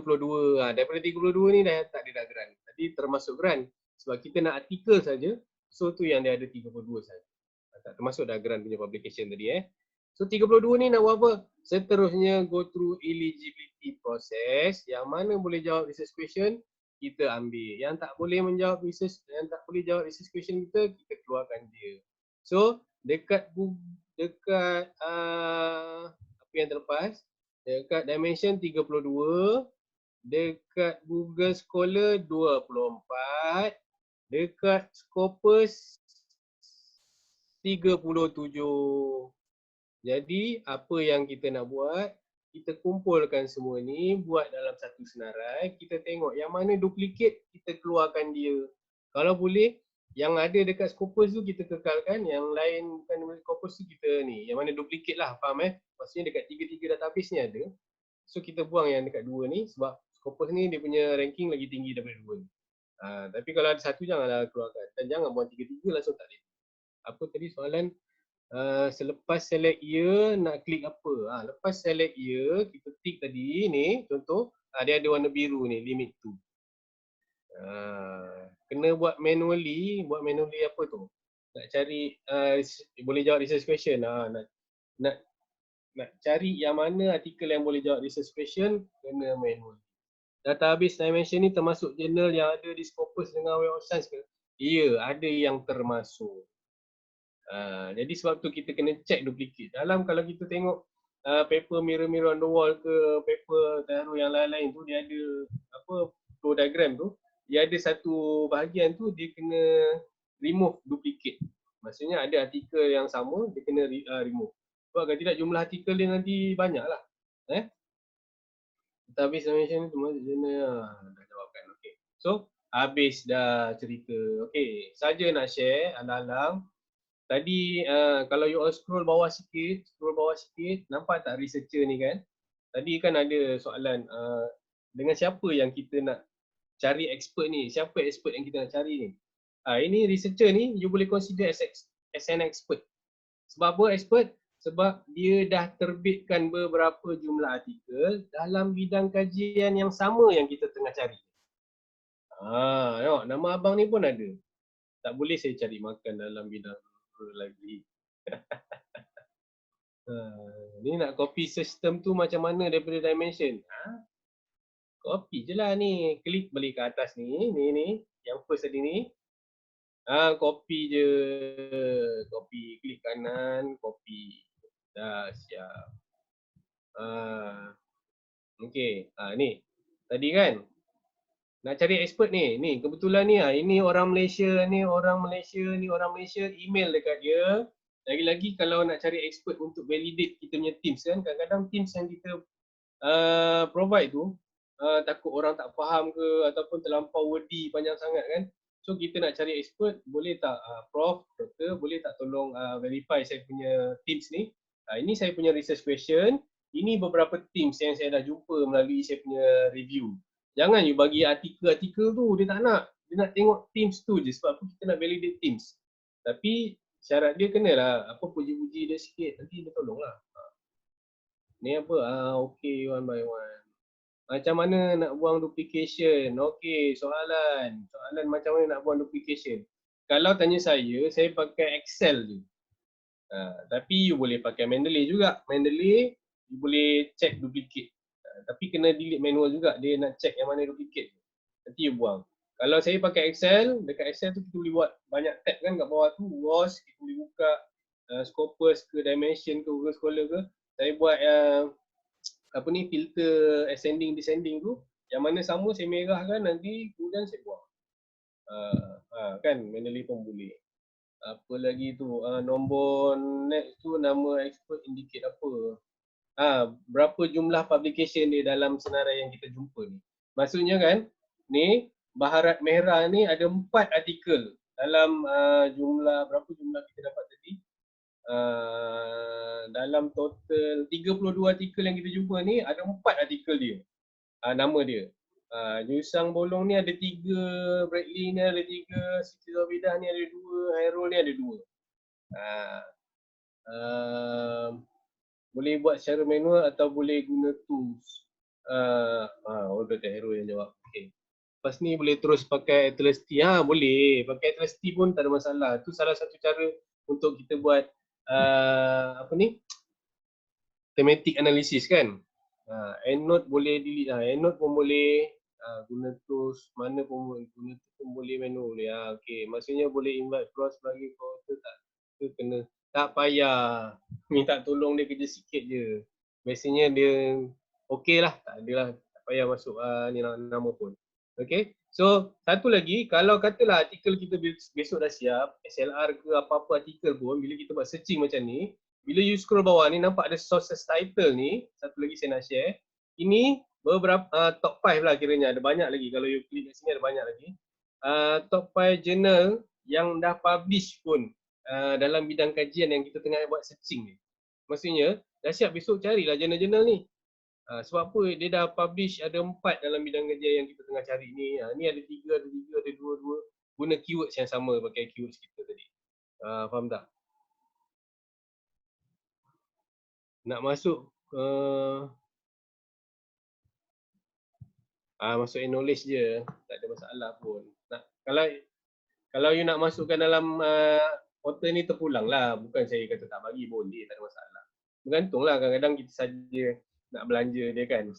Daripada 32 ni dah tak ada dah grant. Tadi termasuk grant. Sebab kita nak artikel saja. So tu yang dia ada 32 saja. Tak termasuk dah grant punya publication tadi. So 32 ni nak buat apa? Seterusnya go through eligibility process. Yang mana boleh jawab research question, kita ambil. Yang tak boleh menjawab research, yang tak boleh jawab research question kita keluarkan dia. So dekat apa yang terlepas, dekat Dimension 32, dekat Google Scholar 24, dekat Scopus 37. Jadi apa yang kita nak buat, kita kumpulkan semua ni, buat dalam satu senarai, kita tengok yang mana duplicate, kita keluarkan dia. Kalau boleh, yang ada dekat Scopus tu kita kekalkan, yang lain bukan dekat Scopus tu kita ni, yang mana duplicate lah, faham Maksudnya dekat 3 database ni ada. So kita buang yang dekat 2 ni, sebab Scopus ni dia punya ranking lagi tinggi daripada 2 ni. Tapi kalau ada 1 janganlah keluarkan, dan jangan buang 3 langsung tak boleh. Apa tadi soalan? Selepas select year nak klik apa? Lepas select year kita tick tadi ni contoh dia ada warna biru ni limit to. Kena buat manually apa tu? Nak cari boleh jawab research question. Nak cari yang mana artikel yang boleh jawab research question kena manual. Database dimension ni termasuk journal yang ada di Scopus dengan Web of Science ke? Ya, ada yang termasuk. Jadi sebab tu kita kena check duplicate. Dalam kalau kita tengok paper mirror on the wall ke paper terharu yang lain-lain tu dia ada apa flow diagram tu, dia ada satu bahagian tu dia kena remove duplicate. Maksudnya ada artikel yang sama dia kena remove. Sebab kalau tidak jumlah artikel dia nanti banyaklah. Database dimension tu dah jawabkan. Okey. So habis dah cerita. Okey, saja nak share alang-alang. Tadi kalau you all scroll bawah sikit, nampak tak researcher ni kan? Tadi kan ada soalan dengan siapa yang kita nak cari expert ni? Siapa expert yang kita nak cari ni? Ini researcher ni you boleh consider as an expert. Sebab apa expert? Sebab dia dah terbitkan beberapa jumlah artikel dalam bidang kajian yang sama yang kita tengah cari. Tengok nama abang ni pun ada. Tak boleh saya cari makan dalam bidang lagi. Ni nak copy system tu macam mana daripada dimension? Copy je lah ni. Klik balik ke atas ni. Ni. Yang first tadi ni. Copy je. Copy. Klik kanan. Copy. Dah siap. Okay. Ni. Tadi kan. Nak cari expert ni. Ni kebetulan ni ini orang Malaysia, ni orang Malaysia, ni orang Malaysia, email dekat dia. Lagi-lagi kalau nak cari expert untuk validate kita punya teams kan, kadang-kadang teams yang kita provide tu takut orang tak faham ke ataupun terlampau wordy banyak sangat kan. So kita nak cari expert, boleh tak Prof, Doktor, boleh tak tolong verify saya punya teams ni. Ini saya punya research question, ini beberapa teams yang saya dah jumpa melalui saya punya review. Jangan you bagi artikel-artikel tu, dia tak nak. Dia nak tengok teams tu je sebab apa kita nak validate teams. Tapi syarat dia kenalah apa puji-puji dia sikit, nanti dia tolonglah. Ni apa? Okay, one by one. Macam mana nak buang duplication? Okay, soalan. Soalan macam mana nak buang duplication? Kalau tanya saya pakai Excel je. Tapi you boleh pakai Mendeley juga. Mendeley, you boleh check duplicate. Tapi kena delete manual juga. Dia nak check yang mana duplicate. Nanti you buang. Kalau saya pakai Excel, dekat Excel tu kita boleh buat banyak tab kan kat bawah tu. WAS, kita boleh buka Scopus ke, Dimension ke, Google Scholar ke. Saya buat apa ni, filter ascending descending tu. Yang mana sama saya merahkan, nanti kemudian saya buang. Kan, Mendeley pun boleh. Apa lagi tu, nombor next tu nama expert indicate apa. Berapa jumlah publication dia dalam senarai yang kita jumpa ni. Maksudnya kan, ni Baharat Merah ni ada 4 artikel dalam jumlah, berapa jumlah kita dapat tadi? Dalam total 32 artikel yang kita jumpa ni, ada 4 artikel dia. Nama dia. Yusang Bolong ni ada 3, Bradley ni ada 3, Siti Zabidah ni ada 2, Hairul ni ada 2. Boleh buat secara manual atau boleh guna tools. Kata Hairul yang jawab. Okay. Lepas ni boleh terus pakai Atlas T. Boleh. Pakai Atlas T pun tak ada masalah. Tu salah satu cara untuk kita buat apa ni? Thematic analysis kan. EndNote boleh delete. EndNote pun boleh guna tools, mana pun guna pun boleh manual. Okay. Maksudnya boleh invite cross bagi co-author tak? Tu kena. Tak payah. Minta tolong dia kerja sikit je. Biasanya dia okey lah. Tak adalah. Tak payah masuk ni nama pun. Okay. So, satu lagi. Kalau katalah artikel kita besok dah siap, SLR ke apa-apa artikel pun, bila kita buat searching macam ni, bila you scroll bawah ni, nampak ada sources title ni. Satu lagi saya nak share. Ini beberapa top 5 lah kiranya. Ada banyak lagi. Kalau you klik kat sini ada banyak lagi. Top 5 journal yang dah publish pun dalam bidang kajian yang kita tengah buat searching ni. Maksudnya, dah siap besok carilah jurnal-jurnal ni. Sebab apa? Dia dah publish ada 4 dalam bidang kajian yang kita tengah cari ni. Ni ada 3, ada 2. Guna keywords yang sama pakai keywords kita tadi. Faham tak? Nak masuk masuk knowledge je. Tak ada masalah pun. Kalau you nak masukkan dalam portal ni terpulang lah. Bukan saya kata tak bagi, boleh, tak ada masalah. Bergantung lah, kadang-kadang kita saja nak belanja dia kan.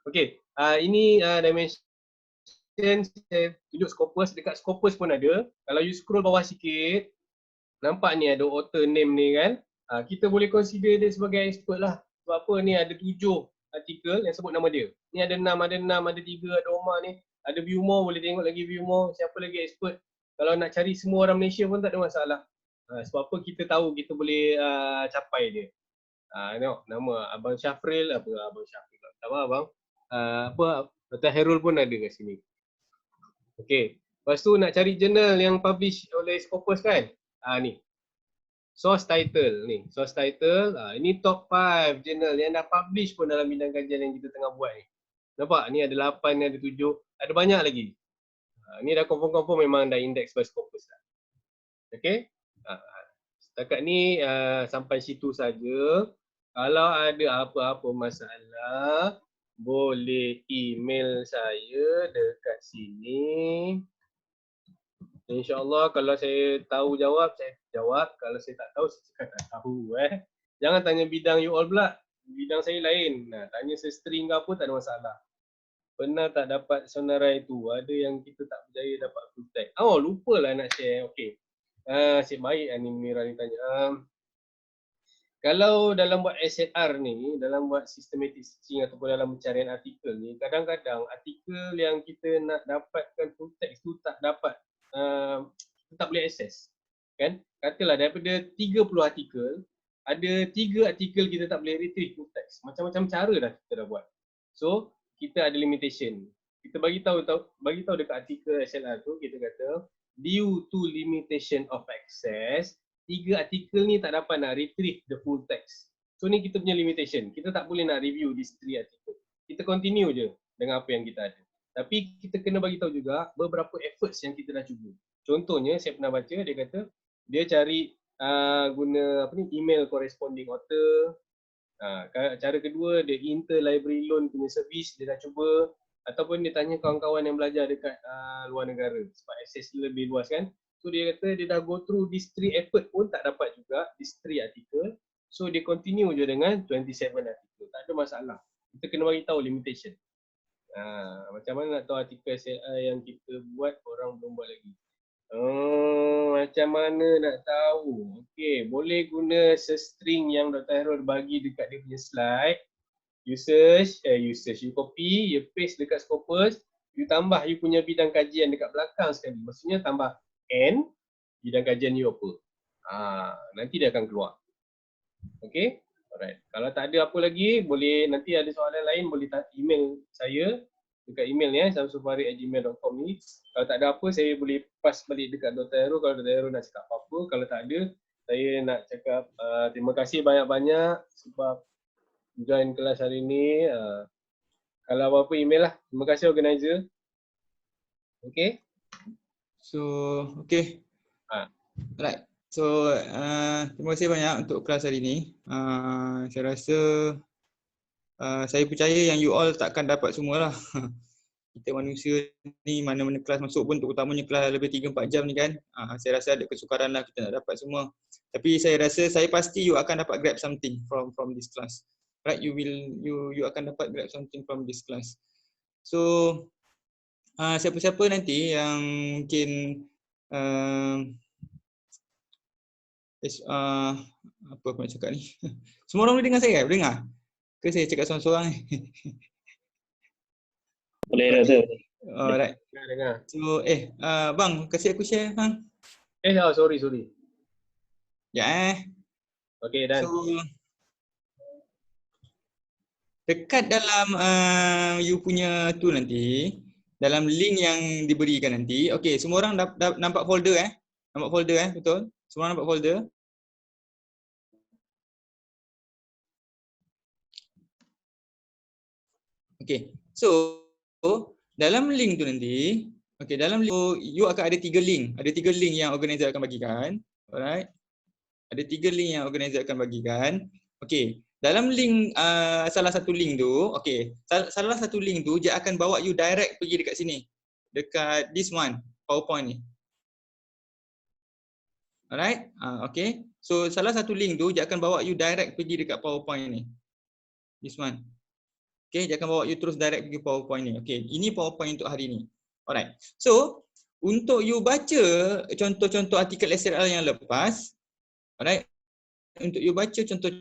Okay, ini dimension saya tunjuk Scopus. Dekat Scopus pun ada. Kalau you scroll bawah sikit, nampak ni ada author name ni kan. Kita boleh consider dia sebagai expert lah. Sebab apa, ni ada 7 artikel yang sebut nama dia. Ni ada 6, ada 3, ada Omar ni. Ada view more, boleh tengok lagi view more. Siapa lagi expert. Kalau nak cari semua orang Malaysia pun tak ada masalah. Sebab apa, kita tahu kita boleh capai dia. Tengok nama Abang Syafril, Abang Syafril. Tak apa abang. Dr. Hairul pun ada kat sini. Okay. Lepas tu nak cari jurnal yang publish oleh Scopus kan. Ni. Source title ni. Source title. Ini top 5 jurnal yang dah publish pun dalam bidang kajian yang kita tengah buat ni. Nampak? Ni ada 8, ni ada 7. Ada banyak lagi. Ni dah confirm memang dah index by Scopus lah. Okay. Setakat ni sampai situ saja. Kalau ada apa-apa masalah, boleh email saya dekat sini. InsyaAllah kalau saya tahu jawab, saya jawab. Kalau saya tak tahu, saya cakap tak tahu. Jangan tanya bidang you all pula. Bidang saya lain. Tanya sestring ke apa, tak ada masalah. Pernah tak dapat sonarai tu? Ada yang kita tak berjaya dapat full tag. Lupa lah nak share. Okay. Asyik baik ni Mira ni tanya. Kalau dalam buat SLR ni, dalam buat systematic searching ataupun dalam pencarian artikel ni, kadang-kadang artikel yang kita nak dapatkan full text tu tak dapat, kita tak boleh access. Kan? Katalah daripada 30 artikel, ada 3 artikel kita tak boleh retrieve full text. Macam-macam cara dah kita dah buat. So, kita ada limitation. Kita bagi tahu dekat artikel SLR tu, kita kata due to limitation of access, 3 artikel ni tak dapat nak retrieve the full text. So ni kita punya limitation. Kita tak boleh nak review these 3 artikel. Kita continue je dengan apa yang kita ada. Tapi kita kena bagi tahu juga beberapa efforts yang kita dah cuba. Contohnya saya pernah baca dia kata dia cari guna email corresponding author. Cara kedua dia interlibrary loan punya service dia dah cuba, ataupun dia tanya kawan-kawan yang belajar dekat luar negara sebab akses lebih luas kan. So dia kata dia dah go through these 3 effort pun tak dapat juga these 3 artikel. So dia continue je dengan 27 artikel. Tak ada masalah. Kita kena bagi tahu limitation. Macam mana nak tahu artikel yang kita buat orang belum buat lagi? Macam mana nak tahu? Okey, boleh guna string yang Dr. Hairul bagi dekat dia punya slide. You search, you copy, you paste dekat Scopus, you tambah you punya bidang kajian dekat belakang sekali. Maksudnya tambah N, bidang kajian you apa. Nanti dia akan keluar. Okay? Alright. Kalau tak ada apa lagi, boleh nanti ada soalan lain boleh email saya dekat email ni samsulfarid@gmail.com ni. Kalau tak ada apa, saya boleh pass balik dekat Dr. Hairul kalau Dr. Hairul nak cakap apa-apa. Kalau tak ada, saya nak cakap terima kasih banyak-banyak sebab join kelas hari ni. Kalau apa-apa email lah. Terima kasih organizer. Okay? So, okay. Right. So, terima kasih banyak untuk kelas hari ni. Saya rasa saya percaya yang you all takkan dapat semualah. Kita manusia ni mana-mana kelas masuk pun, terutamanya kelas lebih 3-4 jam ni kan. Saya rasa ada kesukaran lah kita nak dapat semua. Tapi saya rasa, saya pasti you akan dapat grab something from this class. Right, you akan dapat grab something from this class. So, siapa-siapa nanti yang mungkin apa aku nak cakap ni? Semua orang boleh dengar saya? Boleh dengar? Ke saya cakap seorang-seorang ni? Boleh rasa. Alright. Dengar. So, bang, kasih aku share bang. Sorry. Ya. Okay, done. So, dekat dalam you punya tu nanti, dalam link yang diberikan nanti, okay, semua orang nampak folder Nampak folder betul? Semua nampak folder? Okay, so dalam link tu nanti, okay, dalam link you akan ada 3 link. Ada 3 link yang organizer akan bagikan. Alright. Ada 3 link yang organizer akan bagikan. Okay, dalam link salah satu link tu, okay, salah satu link tu dia akan bawa you direct pergi dekat sini. Dekat this one, PowerPoint ni. Alright, okay. So salah satu link tu dia akan bawa you direct pergi dekat PowerPoint ni. This one. Okay, dia akan bawa you terus direct pergi PowerPoint ni. Okay, ini PowerPoint untuk hari ni. Alright. So, untuk you baca contoh-contoh artikel SLR yang lepas, alright. Untuk you baca contoh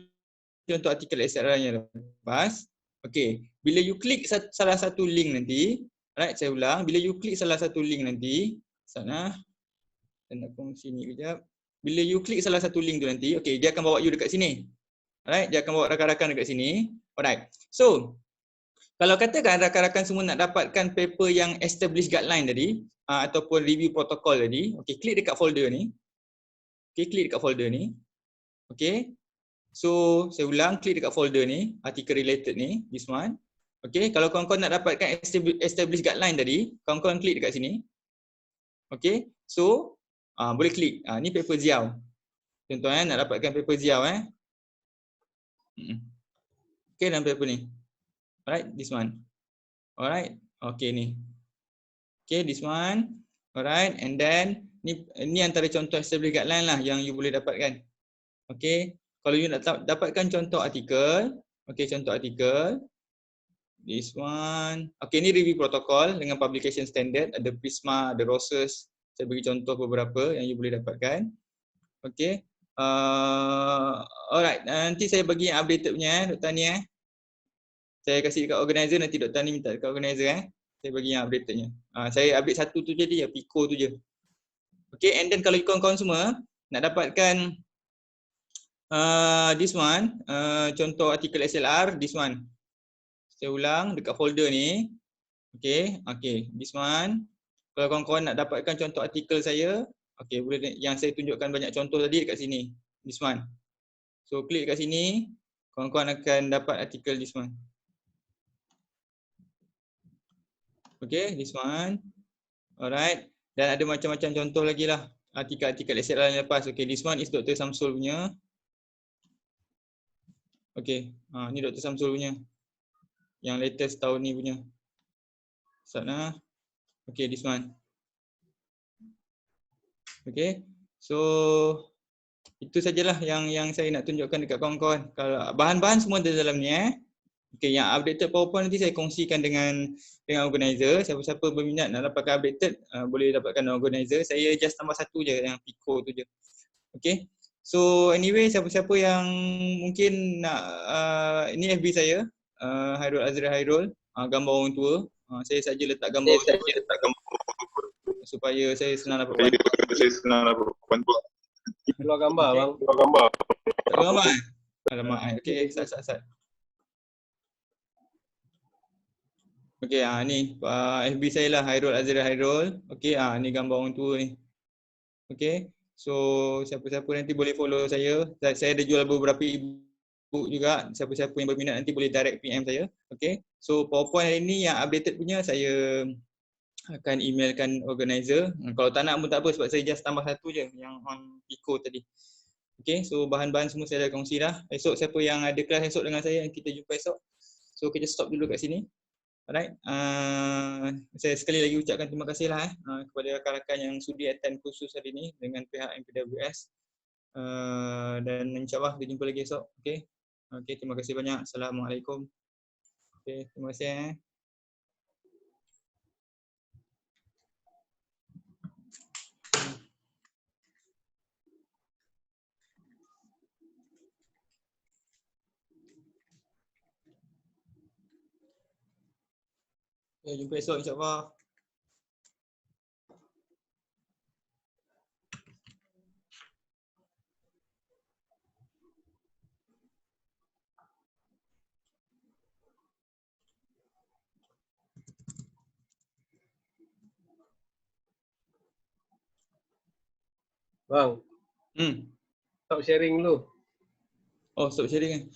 artikel SLR yang lepas, okay, bila you klik salah satu link nanti, alright, saya ulang, bila you klik salah satu link nanti, sana, saya nak kongsi ni kejap. Bila you klik salah satu link tu nanti, okay, dia akan bawa you dekat sini. Alright, dia akan bawa rakan-rakan dekat sini. Alright. So, kalau katakan rakan-rakan semua nak dapatkan paper yang established guideline tadi, ataupun review protocol tadi, okay, klik dekat folder ni. Okay, klik dekat folder ni. Okay. So, saya ulang, klik dekat folder ni, artikel related ni, this one. Okay, kalau kawan-kawan nak dapatkan established guideline tadi, kawan-kawan klik dekat sini. Okay, so boleh klik. Ni paper Ziau. Contohnya nak dapatkan paper Ziau Okay, dalam paper ni. Alright, this one. Alright, okay ni. Okay, this one. Alright, and then ni antara contoh established guideline lah yang you boleh dapatkan. Okay, kalau you nak dapatkan contoh artikel, okay, contoh artikel. This one. Okay, ni review protocol dengan publication standard. Ada Prisma, ada Roses. Saya bagi contoh beberapa yang you boleh dapatkan. Okay, Alright, nanti saya bagi yang updated punya Dr. Ni Saya kasih dekat organizer, nanti Dr. Ni minta dekat organizer Saya bagi yang updatednya. Saya update satu tu je dia, Pico tu je. Okay, and then kalau kawan-kawan semua nak dapatkan this one, contoh artikel SLR, this one. Saya ulang dekat folder ni. Okay, this one. Kalau kawan-kawan nak dapatkan contoh artikel saya, okay, boleh yang saya tunjukkan banyak contoh tadi dekat sini. This one. So klik kat sini, kawan-kawan akan dapat artikel this one. Okay, this one. Alright. Dan ada macam-macam contoh lagi lah. Artikel-artikel SLR yang lepas. Okay, this one is Dr. Samsul punya. Okay, ni Dr. Samsul punya. Yang latest tahun ni punya. Sana. Okay, this one. Okay, so itu sajalah yang saya nak tunjukkan dekat kawan-kawan. Kalau bahan-bahan semua ada dalam ni Okay, yang updated PowerPoint nanti saya kongsikan dengan organizer. Siapa-siapa berminat nak dapatkan updated, boleh dapatkan organizer. Saya just tambah satu je, yang Pico tu je. Okay, so anyway, siapa-siapa yang mungkin nak, ini FB saya, Hairul Azra Hairul, gambar orang tua. Saya saja letak gambar orang tua supaya saya senang dapat bantu. Keluar gambar bang. Tak gambar. Alamak. Okay, sat. Okay, ni FB saya lah, Hairul Azra Hairul. Okay, ni gambar orang tua ni. Okay, so siapa-siapa nanti boleh follow saya. Saya ada jual beberapa e-book juga. Siapa-siapa yang berminat nanti boleh direct PM saya. Okay, so PowerPoint hari ni yang updated punya saya akan emailkan organizer. Kalau tak nak pun tak apa sebab saya just tambah satu je yang on Pico tadi. Okay, so bahan-bahan semua saya dah kongsi dah. Esok siapa yang ada kelas esok dengan saya, kita jumpa esok. So kita stop dulu kat sini. Alright, saya sekali lagi ucapkan terima kasih lah kepada rakan-rakan yang sudi attend kursus hari ini dengan pihak MPWS. Dan insyaAllah kita jumpa lagi esok. Okay, terima kasih banyak. Assalamualaikum. Okay, terima kasih. Jumpa esok insyaAllah. Bang. Stop sharing dulu. Oh, stop sharing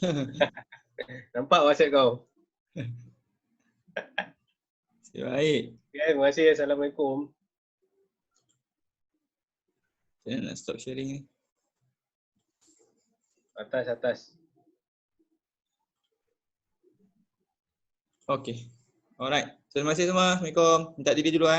Nampak WhatsApp kau? Baik. Okay, terima kasih. Assalamualaikum. Saya nak stop sharing ni. Atas. Okay. Alright. So, terima kasih semua. Assalamualaikum. Minta diri dulu